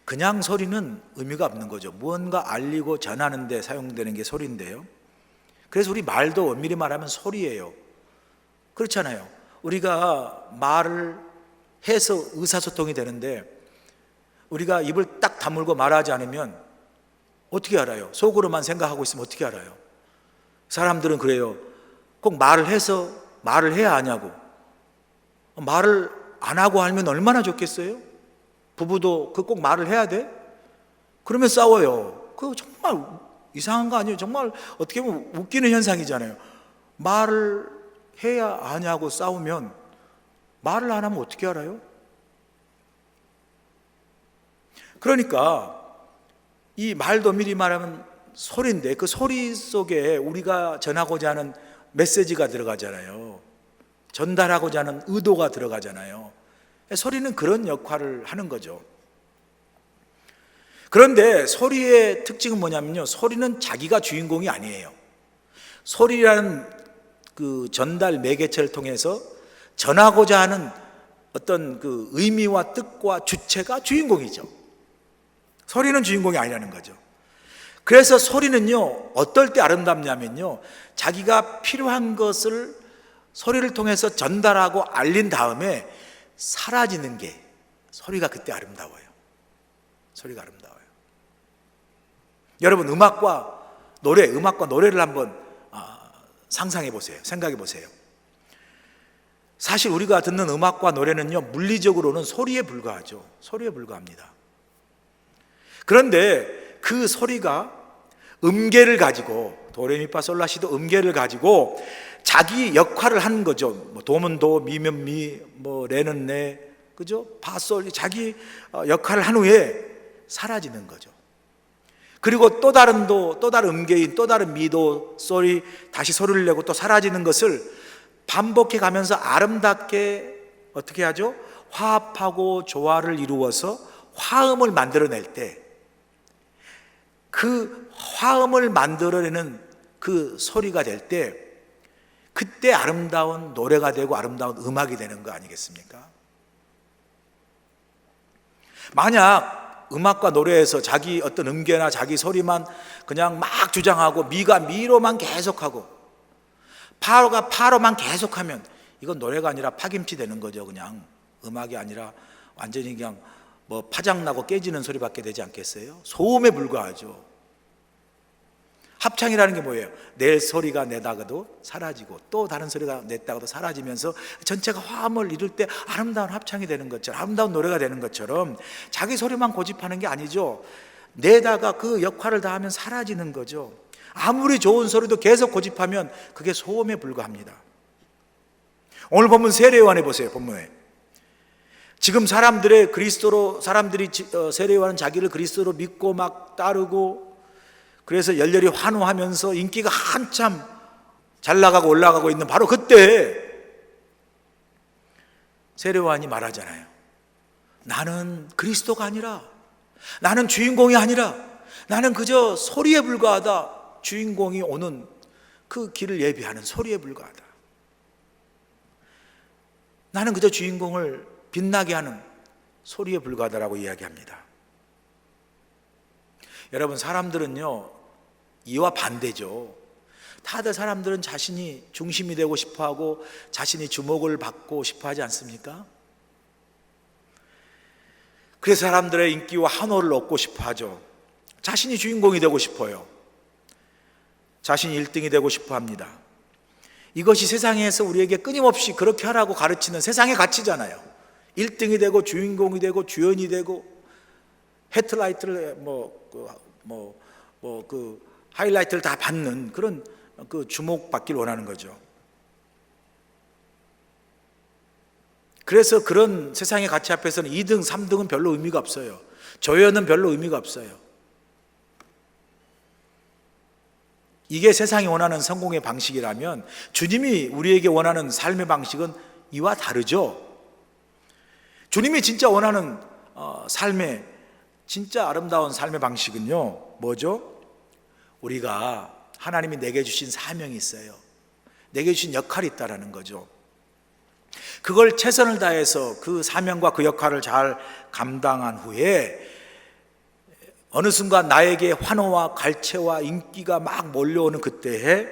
Speaker 5: 그냥 소리는 의미가 없는 거죠. 무언가 알리고 전하는 데 사용되는 게 소리인데요. 그래서 우리 말도 엄밀히 말하면 소리예요. 그렇잖아요. 우리가 말을 해서 의사소통이 되는데 우리가 입을 딱 다물고 말하지 않으면 어떻게 알아요? 속으로만 생각하고 있으면 어떻게 알아요? 사람들은 그래요. 꼭 말을 해서 말을 해야 하냐고. 말을 안 하고 알면 얼마나 좋겠어요? 부부도 그 꼭 말을 해야 돼? 그러면 싸워요. 그거 정말 이상한 거 아니에요? 정말 어떻게 보면 웃기는 현상이잖아요. 말을 해야 하냐고 싸우면 말을 안 하면 어떻게 알아요? 그러니까 이 말도 미리 말하면 소리인데 그 소리 속에 우리가 전하고자 하는 메시지가 들어가잖아요. 전달하고자 하는 의도가 들어가잖아요. 소리는 그런 역할을 하는 거죠. 그런데 소리의 특징은 뭐냐면요, 소리는 자기가 주인공이 아니에요. 소리라는 그 전달 매개체를 통해서 전하고자 하는 어떤 그 의미와 뜻과 주체가 주인공이죠. 소리는 주인공이 아니라는 거죠. 그래서 소리는요, 어떨 때 아름답냐면요, 자기가 필요한 것을 소리를 통해서 전달하고 알린 다음에 사라지는 게 소리가 그때 아름다워요. 소리가 아름다워요. 여러분 음악과 노래를 한번 상상해 보세요. 생각해 보세요. 사실 우리가 듣는 음악과 노래는요, 물리적으로는 소리에 불과하죠. 소리에 불과합니다. 그런데 그 소리가 음계를 가지고 도레미파솔라시도 음계를 가지고 자기 역할을 하는 거죠. 뭐 도면 도, 미면 미, 뭐 레는 레, 그죠? 파솔 자기 역할을 한 후에 사라지는 거죠. 그리고 또 다른 도, 또 다른 음계인 또 다른 미도, 솔이 다시 소리를 내고 또 사라지는 것을 반복해 가면서 아름답게 어떻게 하죠? 화합하고 조화를 이루어서 화음을 만들어낼 때 그 화음을 만들어내는 그 소리가 될 때 그때 아름다운 노래가 되고 아름다운 음악이 되는 거 아니겠습니까? 만약 음악과 노래에서 자기 어떤 음계나 자기 소리만 그냥 막 주장하고 미가 미로만 계속하고 파로가 파로만 계속하면 이건 노래가 아니라 파김치 되는 거죠. 그냥 음악이 아니라 완전히 그냥 뭐 파장나고 깨지는 소리밖에 되지 않겠어요? 소음에 불과하죠. 합창이라는 게 뭐예요? 내 소리가 내다가도 사라지고 또 다른 소리가 냈다가도 사라지면서 전체가 화음을 이룰 때 아름다운 합창이 되는 것처럼, 아름다운 노래가 되는 것처럼 자기 소리만 고집하는 게 아니죠. 내다가 그 역할을 다하면 사라지는 거죠. 아무리 좋은 소리도 계속 고집하면 그게 소음에 불과합니다. 오늘 본문 세례요한에 보세요. 본문에 지금 사람들이 세례요한은 자기를 그리스도로 믿고 막 따르고 그래서 열렬히 환호하면서 인기가 한참 잘 나가고 올라가고 있는 바로 그때 세례요한이 말하잖아요. 나는 그리스도가 아니라, 나는 주인공이 아니라, 나는 그저 소리에 불과하다. 주인공이 오는 그 길을 예비하는 소리에 불과하다. 나는 그저 주인공을 빛나게 하는 소리에 불과하다라고 이야기합니다. 여러분, 사람들은요 이와 반대죠. 다들 사람들은 자신이 중심이 되고 싶어하고 자신이 주목을 받고 싶어하지 않습니까? 그래서 사람들의 인기와 환호를 얻고 싶어하죠. 자신이 주인공이 되고 싶어요. 자신이 1등이 되고 싶어합니다. 이것이 세상에서 우리에게 끊임없이 그렇게 하라고 가르치는 세상의 가치잖아요. 1등이 되고 주인공이 되고 주연이 되고 헤드라이트를 하이라이트를 다 받는 그런 그 주목받기를 원하는 거죠. 그래서 그런 세상의 가치 앞에서는 2등, 3등은 별로 의미가 없어요. 조연은 별로 의미가 없어요. 이게 세상이 원하는 성공의 방식이라면 주님이 우리에게 원하는 삶의 방식은 이와 다르죠. 주님이 진짜 원하는 삶의 진짜 아름다운 삶의 방식은요 뭐죠? 우리가 하나님이 내게 주신 사명이 있어요. 내게 주신 역할이 있다라는 거죠. 그걸 최선을 다해서 그 사명과 그 역할을 잘 감당한 후에 어느 순간 나에게 환호와 갈채와 인기가 막 몰려오는 그때에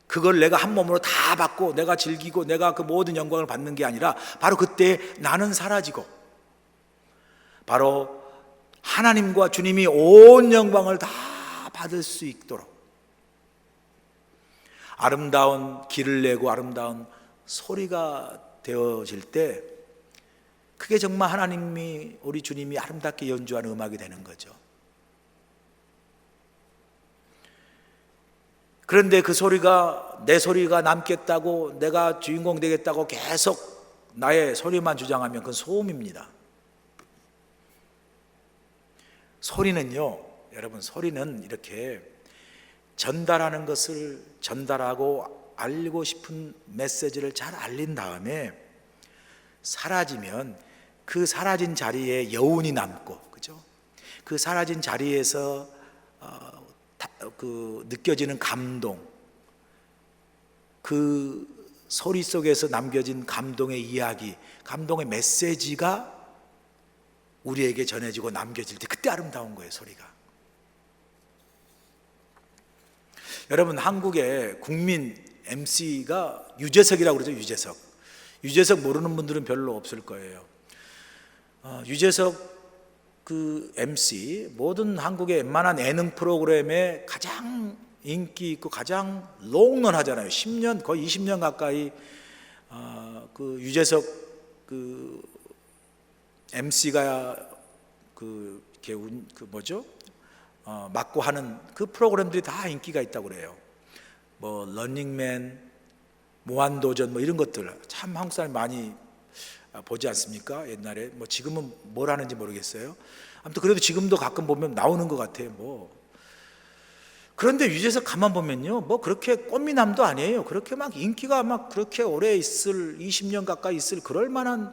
Speaker 5: 그걸 내가 한 몸으로 다 받고 내가 즐기고 내가 그 모든 영광을 받는 게 아니라 바로 그때 나는 사라지고 바로 하나님과 주님이 온 영광을 다 받을 수 있도록 아름다운 길을 내고 아름다운 소리가 되어질 때 그게 정말 하나님이 우리 주님이 아름답게 연주하는 음악이 되는 거죠. 그런데 그 소리가 내 소리가 남겠다고 내가 주인공 되겠다고 계속 나의 소리만 주장하면 그건 소음입니다. 소리는요, 여러분, 소리는 이렇게 전달하는 것을 전달하고 알리고 싶은 메시지를 잘 알린 다음에 사라지면 그 사라진 자리에 여운이 남고, 그죠? 그 사라진 자리에서 느껴지는 감동, 그 소리 속에서 남겨진 감동의 이야기, 감동의 메시지가 우리에게 전해지고 남겨질 때 그때 아름다운 거예요, 소리가. 여러분, 한국의 국민 MC가 유재석이라고 그러죠. 유재석 모르는 분들은 별로 없을 거예요. 유재석 그 MC, 모든 한국의 웬만한 예능 프로그램에 가장 인기 있고 가장 롱런하잖아요. 10년, 거의 20년 가까이 그 유재석 그 MC가 맡고 하는 그 프로그램들이 다 인기가 있다고 그래요. 뭐 런닝맨, 무한도전 뭐 이런 것들 참 한국 사람이 많이 보지 않습니까? 옛날에 뭐 지금은 뭘 하는지 모르겠어요. 아무튼 그래도 지금도 가끔 보면 나오는 것 같아요. 뭐 그런데 유재석 가만 보면요, 뭐 그렇게 꽃미남도 아니에요. 그렇게 막 인기가 막 그렇게 오래 있을 20년 가까이 있을 그럴 만한,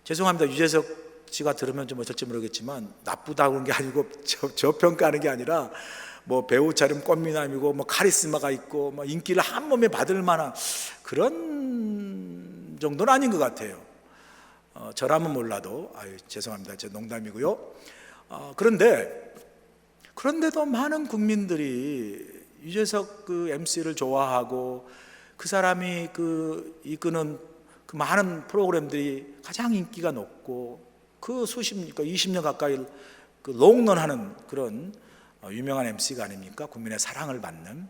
Speaker 5: 죄송합니다. 유재석 씨가 들으면 좀 어쩔지 모르겠지만 나쁘다고 하는 게 아니고 저평가하는 게 아니라 뭐 배우처럼 꽃미남이고 뭐 카리스마가 있고 뭐 인기를 한 몸에 받을 만한 그런 정도는 아닌 것 같아요. 저라면 몰라도 죄송합니다. 제 농담이고요. 그런데도 많은 국민들이 유재석 그 MC를 좋아하고 그 사람이 이끄는 그 많은 프로그램들이 가장 인기가 높고 그 20년 가까이 그 롱런하는 그런 유명한 MC가 아닙니까? 국민의 사랑을 받는.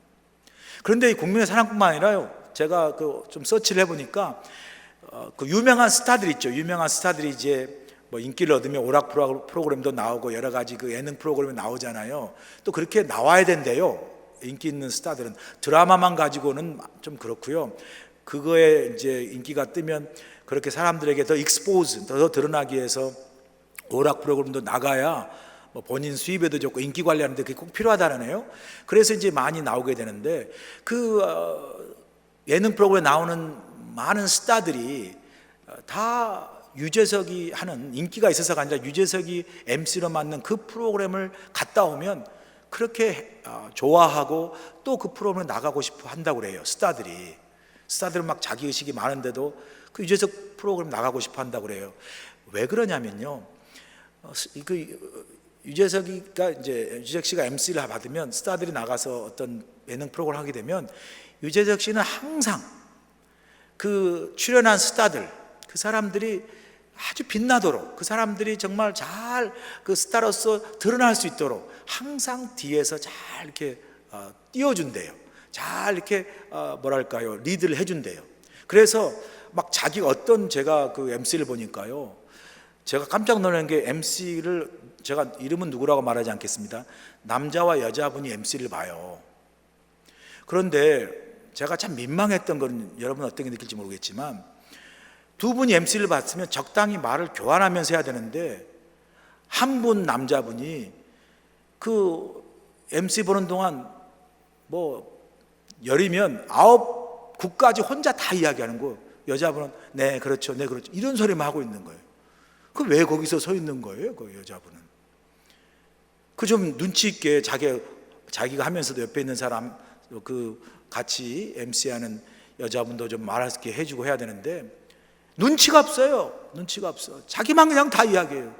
Speaker 5: 그런데 이 국민의 사랑뿐만 아니라요, 제가 좀 서치를 해보니까 그 유명한 스타들 있죠. 유명한 스타들이 이제 뭐 인기를 얻으면 오락 프로그램도 나오고 여러 가지 그 예능 프로그램이 나오잖아요. 또 그렇게 나와야 된대요. 인기 있는 스타들은 드라마만 가지고는 좀 그렇고요. 그거에 이제 인기가 뜨면 그렇게 사람들에게 더 익스포즈, 더 드러나기 위해서 오락 프로그램도 나가야 뭐 본인 수입에도 좋고 인기 관리하는데 그게 꼭 필요하다네요. 그래서 이제 많이 나오게 되는데 예능 프로그램에 나오는 많은 스타들이 다 유재석이 하는, 인기가 있어서가 아니라 유재석이 MC로 맡는 그 프로그램을 갔다 오면 그렇게 좋아하고 또 그 프로그램에 나가고 싶어 한다고 그래요. 스타들은 막 자기의식이 많은데도 그 유재석 프로그램 나가고 싶어 한다고 그래요. 왜 그러냐면요, 유재석 씨가 MC를 받으면 스타들이 나가서 어떤 예능 프로그램을 하게 되면 유재석 씨는 항상 그 출연한 스타들, 그 사람들이 아주 빛나도록, 그 사람들이 정말 잘 그 스타로서 드러날 수 있도록 항상 뒤에서 잘 이렇게 띄워준대요. 잘 이렇게 뭐랄까요, 리드를 해준대요. 그래서 막 제가 그 MC를 보니까요, 제가 깜짝 놀란 게, MC를 제가 이름은 누구라고 말하지 않겠습니다. 남자와 여자분이 MC를 봐요. 그런데 제가 참 민망했던 건 여러분 어떻게 느낄지 모르겠지만, 두 분이 MC를 봤으면 적당히 말을 교환하면서 해야 되는데, 한 분 남자분이 그 MC 보는 동안 뭐 열이면 9국까지 혼자 다 이야기하는 거예요. 여자분은 네 그렇죠, 네 그렇죠, 이런 소리만 하고 있는 거예요. 그 왜 거기서 서 있는 거예요? 그 여자분은 그 좀 눈치 있게 자기가 하면서도 옆에 있는 사람, 그 같이 MC하는 여자분도 좀 말할게 해주고 해야 되는데 눈치가 없어요. 눈치가 없어. 자기만 그냥 다 이야기해요.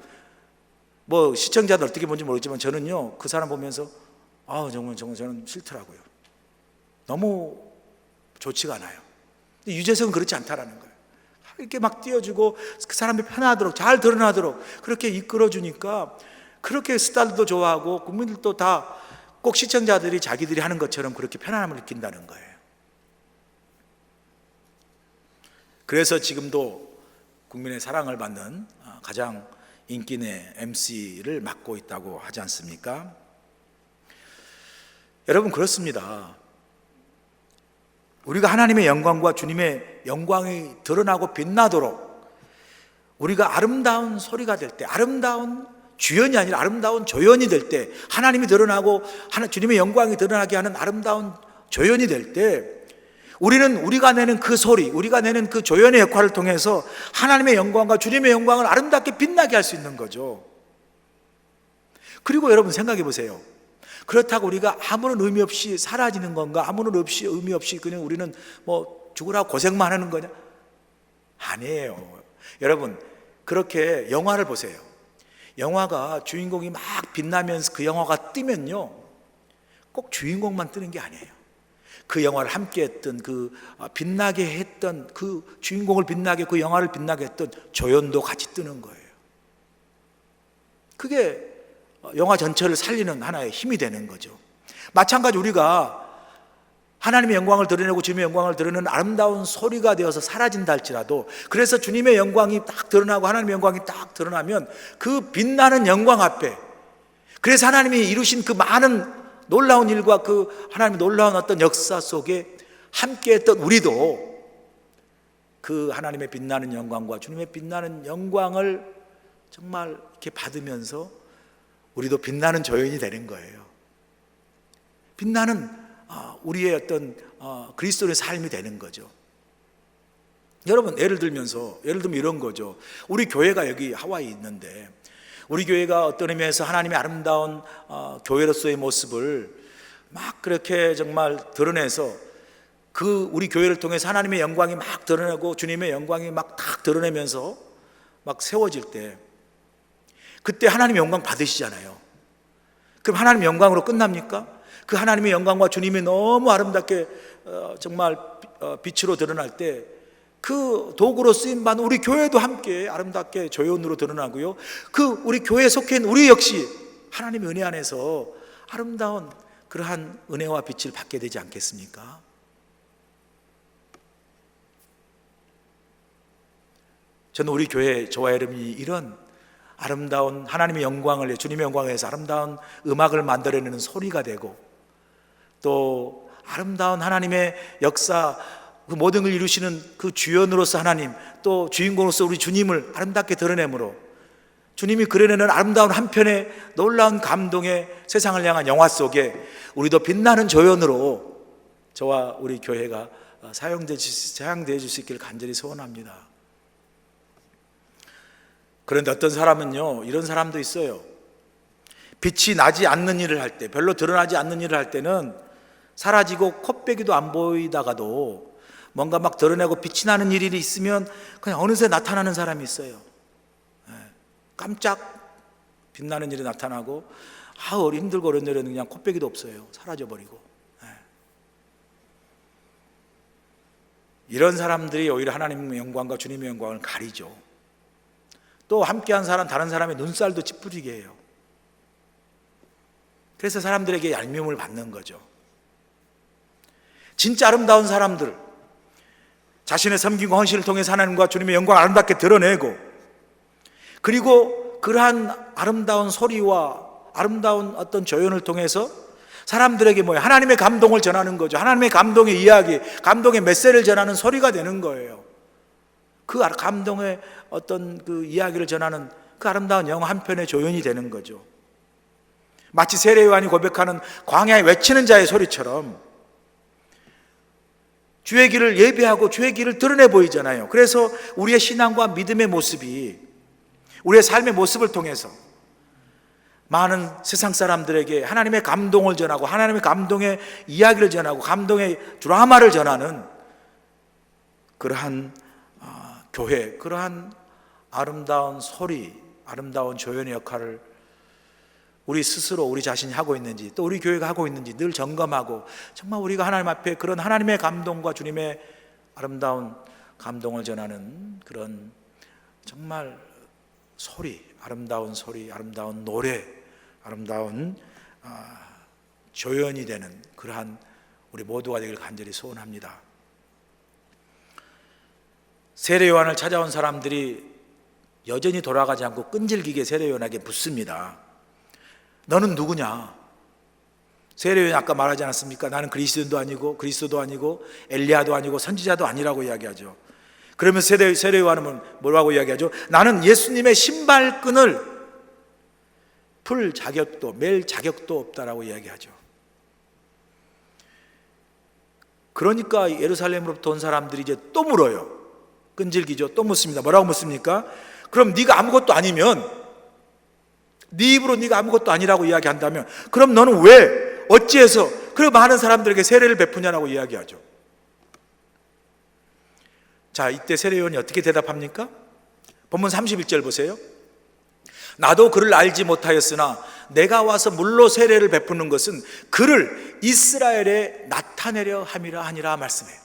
Speaker 5: 뭐 시청자들 어떻게 보는지 모르겠지만 저는요, 그 사람 보면서 정말 저는 싫더라고요. 너무 좋지가 않아요. 근데 유재석은 그렇지 않다라는 거예요. 이렇게 막 띄워주고 그 사람이 편하도록, 잘 드러나도록 그렇게 이끌어주니까 그렇게 스타들도 좋아하고 국민들도 다 꼭 시청자들이 자기들이 하는 것처럼 그렇게 편안함을 느낀다는 거예요. 그래서 지금도 국민의 사랑을 받는 가장 인기 있는 MC를 맡고 있다고 하지 않습니까? 여러분, 그렇습니다. 우리가 하나님의 영광과 주님의 영광이 드러나고 빛나도록 우리가 아름다운 소리가 될 때, 아름다운 주연이 아니라 아름다운 조연이 될 때, 하나님이 드러나고 주님의 영광이 드러나게 하는 아름다운 조연이 될 때, 우리가 내는 그 소리, 우리가 내는 그 조연의 역할을 통해서 하나님의 영광과 주님의 영광을 아름답게 빛나게 할 수 있는 거죠. 그리고 여러분 생각해 보세요. 그렇다고 우리가 아무런 의미 없이 사라지는 건가? 아무런 의미 없이 그냥 우리는 뭐 죽으라고 고생만 하는 거냐? 아니에요. 여러분, 그렇게 영화를 보세요. 영화가 주인공이 막 빛나면서 그 영화가 뜨면요, 꼭 주인공만 뜨는 게 아니에요. 그 영화를 함께 했던, 빛나게 했던 그 주인공을 빛나게, 그 영화를 빛나게 했던 조연도 같이 뜨는 거예요. 그게 영화 전체를 살리는 하나의 힘이 되는 거죠. 마찬가지 우리가 하나님의 영광을 드러내고 주님의 영광을 드러내는 아름다운 소리가 되어서 사라진다 할지라도, 그래서 주님의 영광이 딱 드러나고 하나님의 영광이 딱 드러나면 그 빛나는 영광 앞에, 그래서 하나님이 이루신 그 많은 놀라운 일과 그 하나님의 놀라운 어떤 역사 속에 함께했던 우리도 그 하나님의 빛나는 영광과 주님의 빛나는 영광을 정말 이렇게 받으면서 우리도 빛나는 조연이 되는 거예요. 빛나는 우리의 어떤 그리스도의 삶이 되는 거죠. 여러분, 예를 들면 이런 거죠. 우리 교회가 여기 하와이에 있는데, 우리 교회가 어떤 의미에서 하나님의 아름다운 교회로서의 모습을 막 그렇게 정말 드러내서 그 우리 교회를 통해서 하나님의 영광이 막 드러나고 주님의 영광이 막 딱 드러내면서 막 세워질 때, 그때 하나님의 영광 받으시잖아요. 그럼 하나님의 영광으로 끝납니까? 그 하나님의 영광과 주님이 너무 아름답게 정말 빛으로 드러날 때, 그 도구로 쓰임받은 우리 교회도 함께 아름답게 조연으로 드러나고요, 그 우리 교회에 속해 있는 우리 역시 하나님의 은혜 안에서 아름다운 그러한 은혜와 빛을 받게 되지 않겠습니까? 저는 우리 교회, 저와 여러분이 이런 아름다운 하나님의 영광을 위해, 주님의 영광을 위해서 아름다운 음악을 만들어내는 소리가 되고, 또 아름다운 하나님의 역사, 그 모든 걸 이루시는 그 주연으로서 하나님, 또 주인공으로서 우리 주님을 아름답게 드러내므로 주님이 그려내는 아름다운 한편의 놀라운 감동의 세상을 향한 영화 속에 우리도 빛나는 조연으로 저와 우리 교회가 사용되어 줄 수 있기를 간절히 소원합니다. 그런데 어떤 사람은요, 이런 사람도 있어요. 빛이 나지 않는 일을 할 때, 별로 드러나지 않는 일을 할 때는 사라지고 콧배기도 안 보이다가도 뭔가 막 드러내고 빛이 나는 일이 있으면 그냥 어느새 나타나는 사람이 있어요. 깜짝 빛나는 일이 나타나고, 힘들고 그런 일은 그냥 콧배기도 없어요. 사라져버리고. 이런 사람들이 오히려 하나님의 영광과 주님의 영광을 가리죠. 또 함께한 사람, 다른 사람의 눈살도 찌푸리게 해요. 그래서 사람들에게 얄미움을 받는 거죠. 진짜 아름다운 사람들, 자신의 섬김과 헌신을 통해서 하나님과 주님의 영광을 아름답게 드러내고, 그리고 그러한 아름다운 소리와 아름다운 어떤 조연을 통해서 사람들에게 하나님의 감동을 전하는 거죠. 하나님의 감동의 이야기, 감동의 메시지를 전하는 소리가 되는 거예요. 그 감동의 어떤 그 이야기를 전하는 그 아름다운 영화 한 편의 조연이 되는 거죠. 마치 세례 요한이 고백하는 광야에 외치는 자의 소리처럼 주의 길을 예배하고 주의 길을 드러내 보이잖아요. 그래서 우리의 신앙과 믿음의 모습이, 우리의 삶의 모습을 통해서 많은 세상 사람들에게 하나님의 감동을 전하고, 하나님의 감동의 이야기를 전하고, 감동의 드라마를 전하는 그러한 교회, 그러한 아름다운 소리, 아름다운 조연의 역할을 우리 스스로, 우리 자신이 하고 있는지, 또 우리 교회가 하고 있는지 늘 점검하고, 정말 우리가 하나님 앞에 그런 하나님의 감동과 주님의 아름다운 감동을 전하는 그런 정말 소리, 아름다운 노래, 아름다운 조연이 되는 그러한 우리 모두가 되기를 간절히 소원합니다. 세례 요한을 찾아온 사람들이 여전히 돌아가지 않고 끈질기게 세례 요한에게 묻습니다. 너는 누구냐? 세례 요한이 아까 말하지 않았습니까? 나는 그리스도도 아니고 엘리야도 아니고 선지자도 아니라고 이야기하죠. 그러면 세례 요한은 뭐라고 이야기하죠? 나는 예수님의 신발끈을 풀 자격도, 맬 자격도 없다라고 이야기하죠. 그러니까 예루살렘으로부터 온 사람들이 이제 또 물어요. 끈질기죠. 또 묻습니다. 뭐라고 묻습니까? 그럼 네가 아무것도 아니면, 네 입으로 네가 아무것도 아니라고 이야기한다면, 그럼 너는 왜, 어찌해서 그 많은 사람들에게 세례를 베푸냐라고 이야기하죠. 자, 이때 세례 요한이 어떻게 대답합니까? 본문 31절 보세요. 나도 그를 알지 못하였으나 내가 와서 물로 세례를 베푸는 것은 그를 이스라엘에 나타내려 함이라 하니라 말씀해요.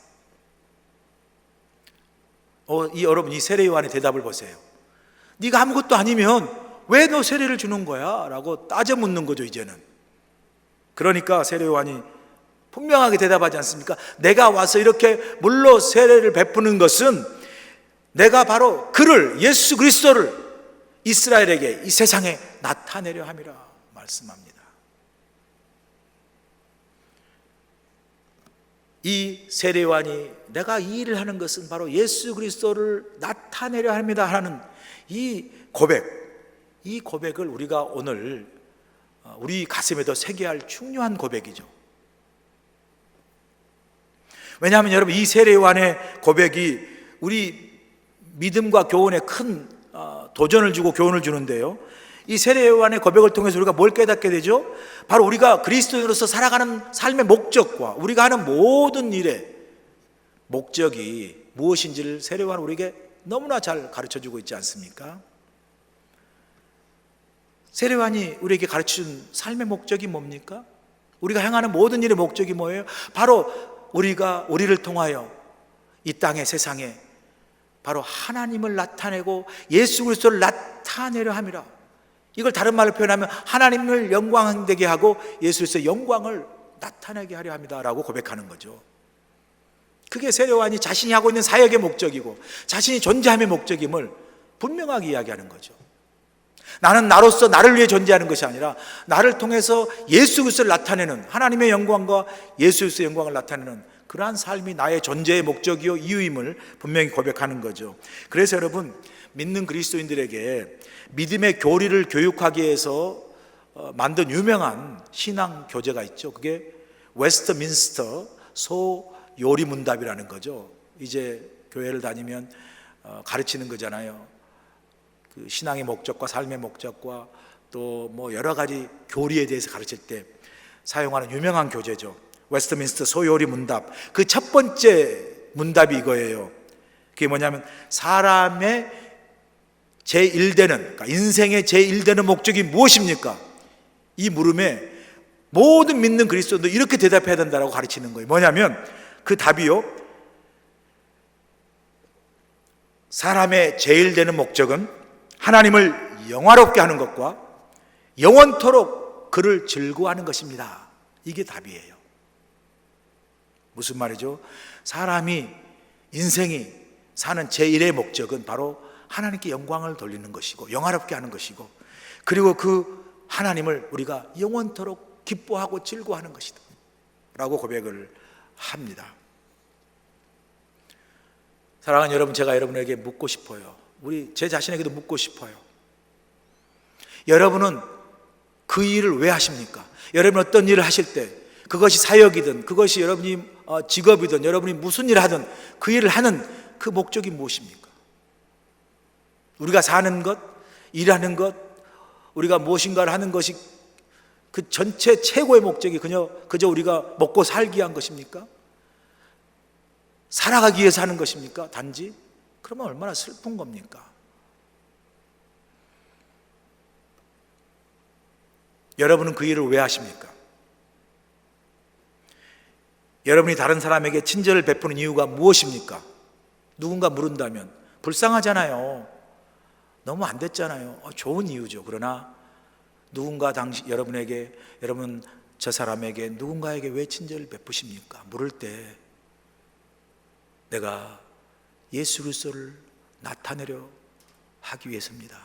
Speaker 5: 여러분, 이 세례 요한의 대답을 보세요. 네가 아무것도 아니면 왜 너 세례를 주는 거야? 라고 따져 묻는 거죠, 이제는. 그러니까 세례 요한이 분명하게 대답하지 않습니까? 내가 와서 이렇게 물로 세례를 베푸는 것은 내가 바로 그를, 예수 그리스도를 이스라엘에게, 이 세상에 나타내려 함이라 말씀합니다. 이 세례 요한이 내가 이 일을 하는 것은 바로 예수 그리스도를 나타내려 합니다 하는 이 고백을 우리가 오늘 우리 가슴에도 새겨야 할 중요한 고백이죠. 왜냐하면 여러분, 이 세례 요한의 고백이 우리 믿음과 교훈에 큰 도전을 주고 교훈을 주는데요, 이 세례 요한의 고백을 통해서 우리가 뭘 깨닫게 되죠? 바로 우리가 그리스도인으로서 살아가는 삶의 목적과 우리가 하는 모든 일의 목적이 무엇인지를 세례 요한은 우리에게 너무나 잘 가르쳐주고 있지 않습니까? 세례 요한이 우리에게 가르쳐준 삶의 목적이 뭡니까? 우리가 행하는 모든 일의 목적이 뭐예요? 바로 우리를 통하여 이 땅의 세상에 바로 하나님을 나타내고 예수 그리스도를 나타내려 함이라. 이걸 다른 말로 표현하면 하나님을 영광되게 하고 예수 그리스도의 영광을 나타내게 하려 합니다 라고 고백하는 거죠. 그게 세례 요한이 자신이 하고 있는 사역의 목적이고 자신이 존재함의 목적임을 분명하게 이야기하는 거죠. 나는 나로서 나를 위해 존재하는 것이 아니라 나를 통해서 예수 그리스도를 나타내는, 하나님의 영광과 예수 그리스도의 영광을 나타내는 그러한 삶이 나의 존재의 목적이요 이유임을 분명히 고백하는 거죠. 그래서 여러분, 믿는 그리스도인들에게 믿음의 교리를 교육하기 위해서 만든 유명한 신앙 교재가 있죠. 그게 웨스트민스터 소요리 문답이라는 거죠. 이제 교회를 다니면 가르치는 거잖아요. 그 신앙의 목적과 삶의 목적과 또 뭐 여러 가지 교리에 대해서 가르칠 때 사용하는 유명한 교재죠. 웨스트민스터 소요리 문답. 그 첫 번째 문답이 이거예요. 그게 뭐냐면 사람의 제1되는, 그러니까 인생의 제1되는 목적이 무엇입니까? 이 물음에 모든 믿는 그리스도인도 이렇게 대답해야 된다고 가르치는 거예요. 뭐냐면 그 답이요, 사람의 제1되는 목적은 하나님을 영화롭게 하는 것과 영원토록 그를 즐거워하는 것입니다. 이게 답이에요. 무슨 말이죠? 사람이, 인생이 사는 제1의 목적은 바로 하나님께 영광을 돌리는 것이고 영화롭게 하는 것이고, 그리고 그 하나님을 우리가 영원토록 기뻐하고 즐거워하는 것이다 라고 고백을 합니다. 사랑하는 여러분, 제가 여러분에게 묻고 싶어요. 제 자신에게도 묻고 싶어요. 여러분은 그 일을 왜 하십니까? 여러분 어떤 일을 하실 때, 그것이 사역이든 그것이 여러분이 직업이든 여러분이 무슨 일을 하든 그 일을 하는 그 목적이 무엇입니까? 우리가 사는 것, 일하는 것, 우리가 무엇인가를 하는 것이 그 전체 최고의 목적이 그저 우리가 먹고 살기 위한 것입니까? 살아가기 위해서 하는 것입니까? 단지? 그러면 얼마나 슬픈 겁니까? 여러분은 그 일을 왜 하십니까? 여러분이 다른 사람에게 친절을 베푸는 이유가 무엇입니까? 누군가 물은다면 불쌍하잖아요. 너무 안 됐잖아요. 좋은 이유죠. 그러나 누군가 여러분에게, 여러분 저 사람에게, 누군가에게 왜 친절을 베푸십니까? 물을 때 내가 예수 그리스도를 나타내려 하기 위해서입니다.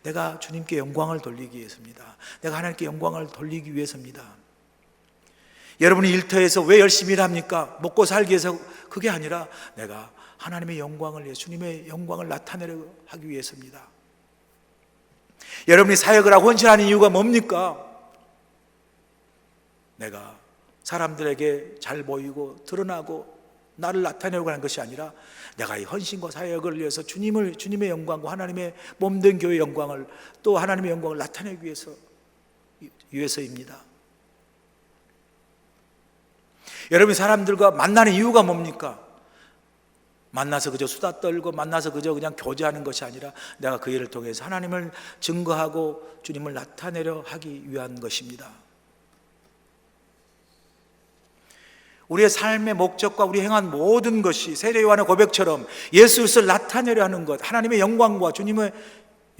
Speaker 5: 내가 주님께 영광을 돌리기 위해서입니다. 내가 하나님께 영광을 돌리기 위해서입니다. 여러분이 일터에서 왜 열심히 일합니까? 먹고 살기 위해서. 그게 아니라 내가 하나님의 영광을 위해, 주님의 영광을 나타내려 하기 위해서입니다. 여러분이 사역을 하고 헌신하는 이유가 뭡니까? 내가 사람들에게 잘 보이고 드러나고 나를 나타내려고 하는 것이 아니라 내가 이 헌신과 사역을 위해서 주님의 영광과 하나님의 몸된 교회의 영광을, 또 하나님의 영광을 나타내기 위해서입니다. 여러분이 사람들과 만나는 이유가 뭡니까? 만나서 그저 수다 떨고 만나서 그저 그냥 교제하는 것이 아니라 내가 그 일을 통해서 하나님을 증거하고 주님을 나타내려 하기 위한 것입니다. 우리의 삶의 목적과 우리 행한 모든 것이 세례 요한의 고백처럼 예수 그리스도를 나타내려 하는 것, 하나님의 영광과 주님의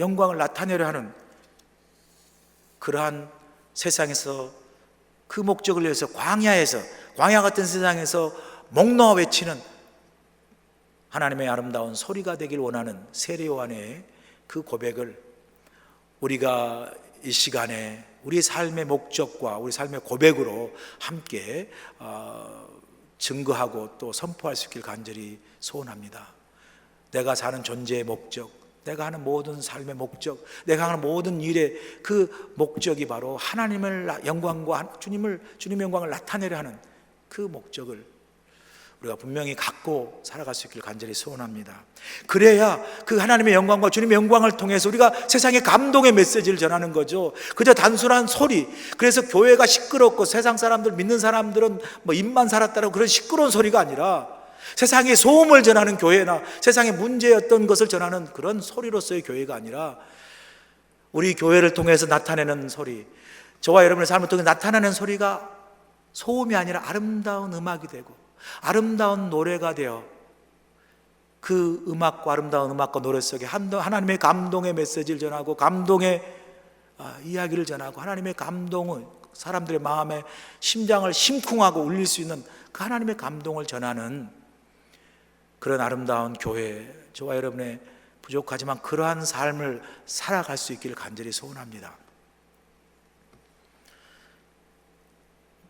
Speaker 5: 영광을 나타내려 하는 그러한 세상에서, 그 목적을 위해서 광야 같은 세상에서 목 놓아 외치는 하나님의 아름다운 소리가 되길 원하는 세례 요한의 그 고백을 우리가 이 시간에 우리 삶의 목적과 우리 삶의 고백으로 함께 증거하고 또 선포할 수 있길 간절히 소원합니다. 내가 사는 존재의 목적, 내가 하는 모든 삶의 목적, 내가 하는 모든 일의 그 목적이 바로 하나님의 영광과 주님의 영광을 나타내려 하는 그 목적을 우리가 분명히 갖고 살아갈 수 있길 간절히 소원합니다. 그래야 그 하나님의 영광과 주님의 영광을 통해서 우리가 세상에 감동의 메시지를 전하는 거죠. 그저 단순한 소리, 그래서 교회가 시끄럽고 세상 사람들, 믿는 사람들은 뭐 입만 살았다는 그런 시끄러운 소리가 아니라 세상에 소음을 전하는 교회나 세상의 문제였던 것을 전하는 그런 소리로서의 교회가 아니라 우리 교회를 통해서 나타내는 소리, 저와 여러분의 삶을 통해 나타나는 소리가 소음이 아니라 아름다운 음악이 되고 아름다운 노래가 되어 그 음악과 아름다운 음악과 노래 속에 하나님의 감동의 메시지를 전하고 감동의 이야기를 전하고 하나님의 감동을 사람들의 마음에 심장을 심쿵하고 울릴 수 있는 그 하나님의 감동을 전하는 그런 아름다운 교회, 저와 여러분의 부족하지만 그러한 삶을 살아갈 수 있기를 간절히 소원합니다.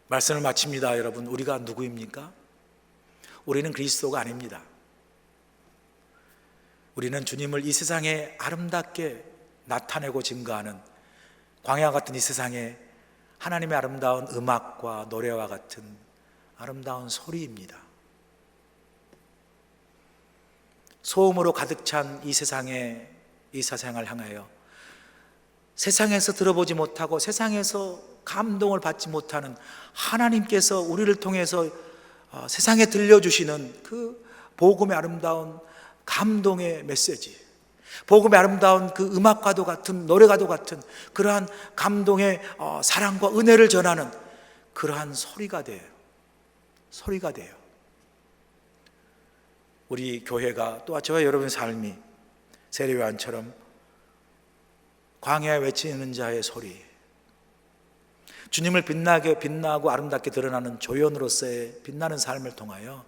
Speaker 5: 말씀을 마칩니다. 여러분, 우리가 누구입니까? 우리는 그리스도가 아닙니다. 우리는 주님을 이 세상에 아름답게 나타내고 증거하는 광야 같은 이 세상에 하나님의 아름다운 음악과 노래와 같은 아름다운 소리입니다. 소음으로 가득 찬 이 세상의 이 세상을 향하여 세상에서 들어보지 못하고 세상에서 감동을 받지 못하는 하나님께서 우리를 통해서 세상에 들려주시는 그 복음의 아름다운 감동의 메시지, 복음의 아름다운 그 음악과도 같은 노래과도 같은 그러한 감동의 사랑과 은혜를 전하는 그러한 소리가 돼요. 소리가 돼요. 우리 교회가 또한 저와 여러분의 삶이 세례요한처럼 광야에 외치는 자의 소리, 주님을 빛나고 아름답게 드러나는 조연으로서의 빛나는 삶을 통하여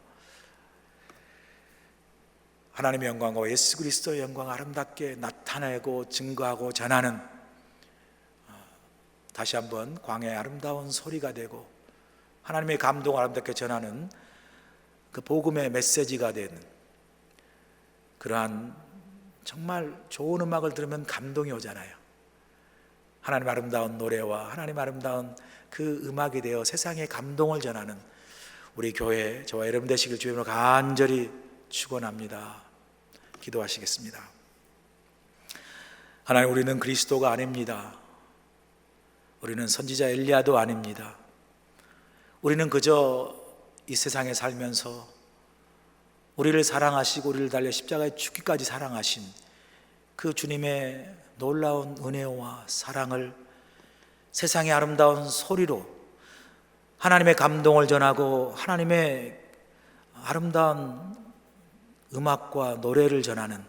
Speaker 5: 하나님의 영광과 예수 그리스도의 영광을 아름답게 나타내고 증거하고 전하는, 다시 한번 광야의 아름다운 소리가 되고 하나님의 감동을 아름답게 전하는 그 복음의 메시지가 되는 그러한 정말 좋은 음악을 들으면 감동이 오잖아요. 하나님의 아름다운 노래와 하나님의 아름다운 그 음악이 되어 세상에 감동을 전하는 우리 교회, 저와 여러분 되시길 주님으로 간절히 축원합니다. 기도하시겠습니다. 하나님, 우리는 그리스도가 아닙니다. 우리는 선지자 엘리야도 아닙니다. 우리는 그저 이 세상에 살면서 우리를 사랑하시고 우리를 달려 십자가에 죽기까지 사랑하신 그 주님의 놀라운 은혜와 사랑을 세상의 아름다운 소리로 하나님의 감동을 전하고 하나님의 아름다운 음악과 노래를 전하는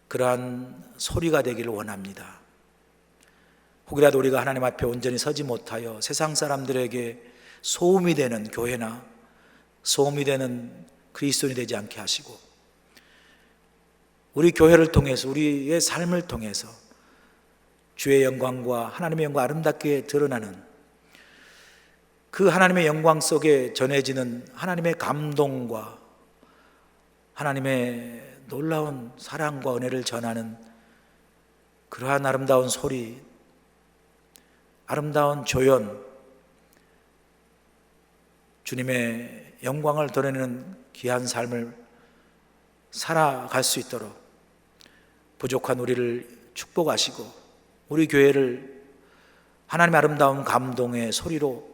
Speaker 5: 그러한 소리가 되기를 원합니다. 혹이라도 우리가 하나님 앞에 온전히 서지 못하여 세상 사람들에게 소음이 되는 교회나 소음이 되는 그리스도인이 되지 않게 하시고 우리 교회를 통해서 우리의 삶을 통해서 주의 영광과 하나님의 영광 아름답게 드러나는 그 하나님의 영광 속에 전해지는 하나님의 감동과 하나님의 놀라운 사랑과 은혜를 전하는 그러한 아름다운 소리, 아름다운 조연, 주님의 영광을 드러내는 귀한 삶을 살아갈 수 있도록 부족한 우리를 축복하시고 우리 교회를 하나님의 아름다운 감동의 소리로,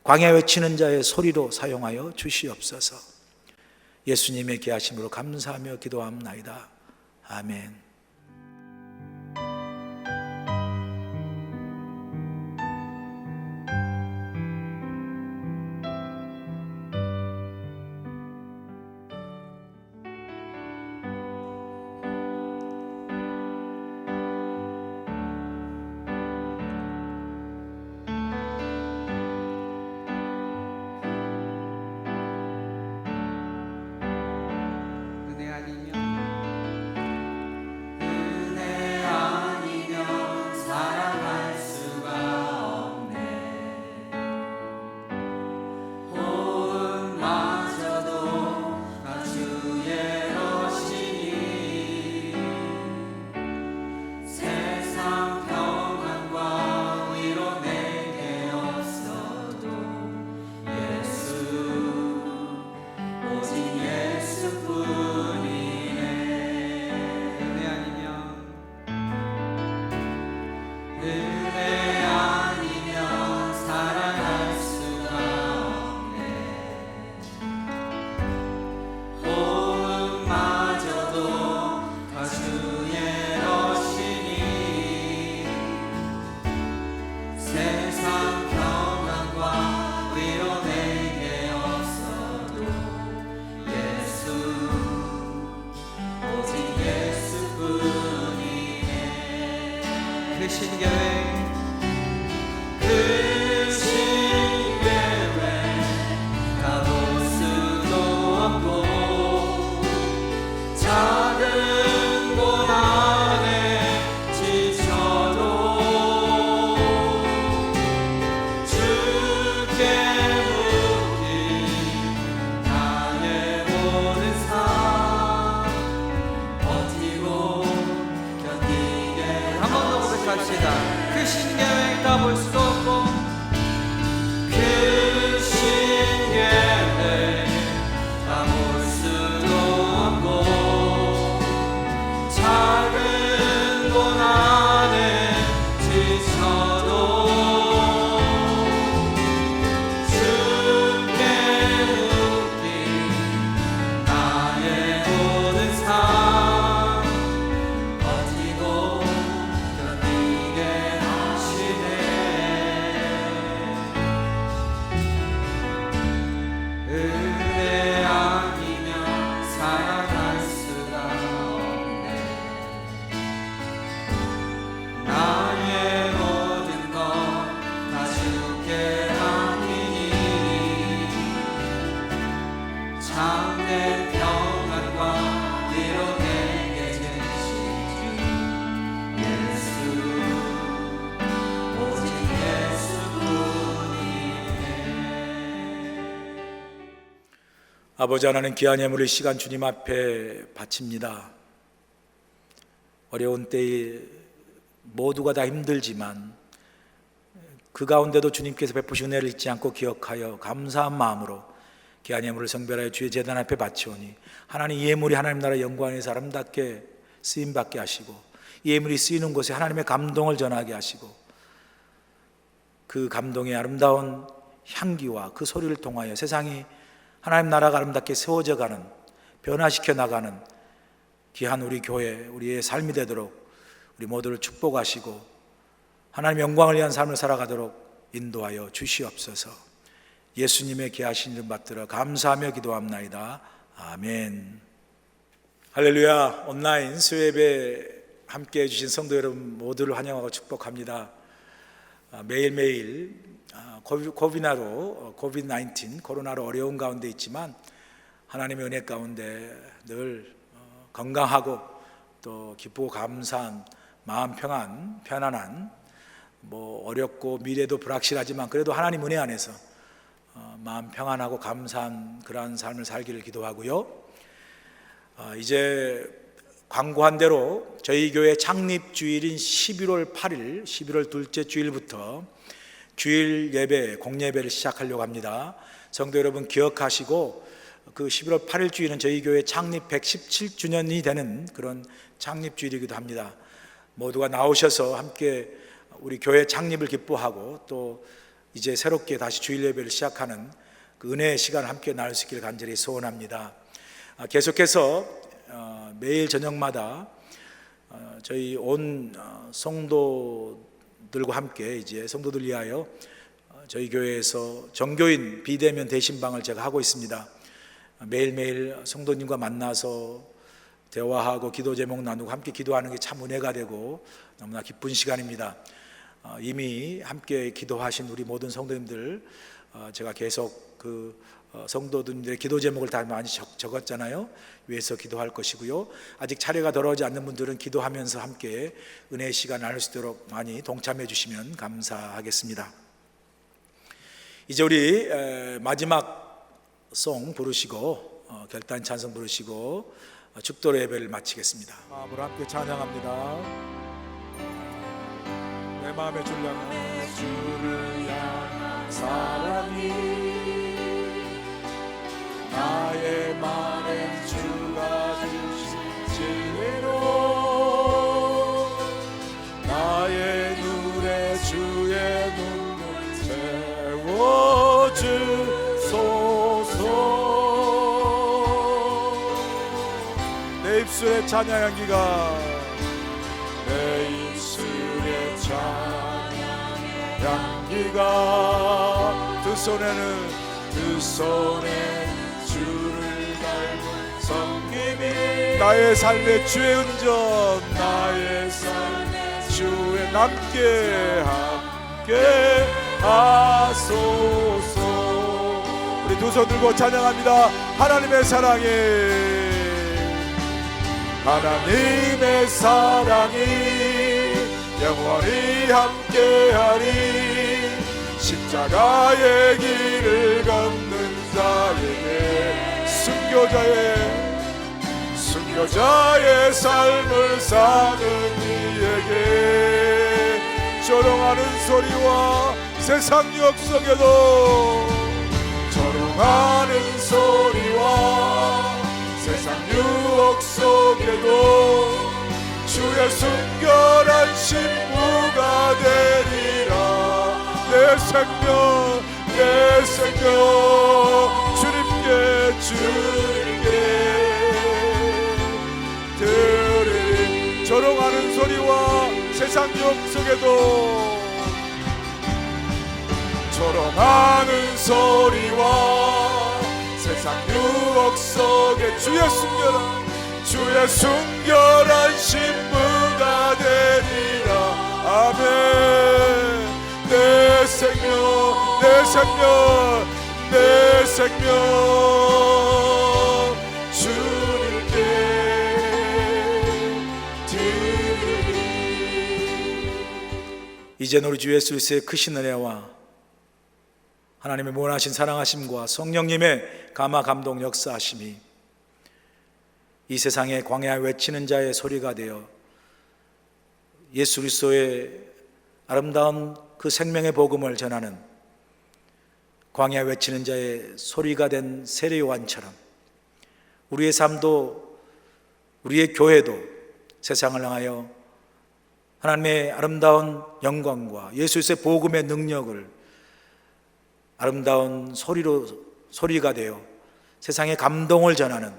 Speaker 5: 광야 외치는 자의 소리로 사용하여 주시옵소서. 예수님의 귀하심으로 감사하며 기도합나이다. 아멘. 아버지 하나님, 귀한 예물을 이 시간 주님 앞에 바칩니다. 어려운 때에 모두가 다 힘들지만 그 가운데도 주님께서 베푸신 은혜를 잊지 않고 기억하여 감사한 마음으로 귀한 예물을 성별하여 주의 제단 앞에 바치오니 하나님, 이 예물이 하나님 나라의 영광에서 아름답게 쓰임받게 하시고 이 예물이 쓰이는 곳에 하나님의 감동을 전하게 하시고 그 감동의 아름다운 향기와 그 소리를 통하여 세상이 하나님 나라가 아름답게 세워져 가는, 변화시켜 나가는 귀한 우리 교회, 우리의 삶이 되도록 우리 모두를 축복하시고 하나님의 영광을 위한 삶을 살아가도록 인도하여 주시옵소서. 예수님의 귀하신 이름 받들어 감사하며 기도합나이다. 아멘. 할렐루야. 온라인 수요예배 함께 해주신 성도 여러분 모두를 환영하고 축복합니다. 매일매일 코비드-19 코로나로 어려운 가운데 있지만 하나님의 은혜 가운데 늘 건강하고 또 기쁘고 감사한 마음 평안, 편안한, 어렵고 미래도 불확실하지만 그래도 하나님 은혜 안에서 마음 평안하고 감사한 그러한 삶을 살기를 기도하고요. 이제 광고한 대로 저희 교회 창립 주일인 11월 8일, 11월 둘째 주일부터 주일 예배, 공예배를 시작하려고 합니다. 성도 여러분 기억하시고 그 11월 8일 주일은 저희 교회 창립 117주년이 되는 그런 창립 주일이기도 합니다. 모두가 나오셔서 함께 우리 교회 창립을 기뻐하고 또 이제 새롭게 다시 주일 예배를 시작하는 그 은혜의 시간을 함께 나눌 수 있기를 간절히 소원합니다. 계속해서 매일 저녁마다 저희 온 성도들과 함께 이제 성도들 위하여 저희 교회에서 정교인 비대면 대신방을 제가 하고 있습니다. 매일매일 성도님과 만나서 대화하고 기도 제목 나누고 함께 기도하는 게 참 은혜가 되고 너무나 기쁜 시간입니다. 이미 함께 기도하신 우리 모든 성도님들 제가 계속 그 성도들의 기도 제목을 다 많이 적었잖아요. 위해서 기도할 것이고요. 아직 차례가 돌아오지 않는 분들은 기도하면서 함께 은혜의 시간 나눌 수 있도록 많이 동참해 주시면 감사하겠습니다. 이제 우리 마지막 송 부르시고 결단 찬송 부르시고 축도로 예배를 마치겠습니다. 마음으로 함께 찬양합니다. 내 마음의 주를 향한 주를 향한 사랑이 나의 마음엔 주가 주신 진리로 나의 눈에 주의 눈물 채워주소서. 내 입술의 찬양 향기가 내 입술의 찬양 향기가 두 손에 주를 닮은 섬김이 나의 삶의 주의 은전 나의 삶의 주의 남게 함께 하소서. 우리 두 손 들고 찬양합니다. 하나님의 사랑이 영원히 함께하리. 십자가의 길을 걷는 자에게 순교자의 삶을 사는 이에게 조롱하는 소리와 세상 유혹 속에도 조롱하는 소리와 세상 유혹 속에도 주의 순결한 신부가 되리라. 내 생명 주님께 드리리. 조롱하는 소리와 세상 유혹 속에도 조롱하는 소리와 세상 유혹 속에 주의 순결한 신부가 되리라. 아멘. 내 생명 주님께 드리리. 이제는 우리 주 예수 그리스도의 크신 은혜와 하나님의 무한하신 사랑하심과 성령님의 감화 감동 역사하심이 이 세상에 광야 외치는 자의 소리가 되어 예수 그리스도의 아름다운 그 생명의 복음을 전하는 광야 외치는 자의 소리가 된 세례 요한처럼 우리의 삶도 우리의 교회도 세상을 향하여 하나님의 아름다운 영광과 예수 그리스도의 복음의 능력을 아름다운 소리가 되어 세상에 감동을 전하는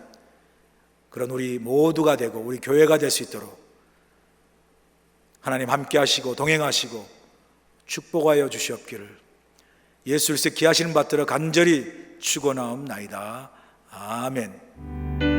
Speaker 5: 그런 우리 모두가 되고 우리 교회가 될 수 있도록 하나님 함께 하시고 동행하시고 축복하여 주시옵기를 예수 그리스도의 귀하시는 받들어 간절히 축원하옵나이다. 아멘.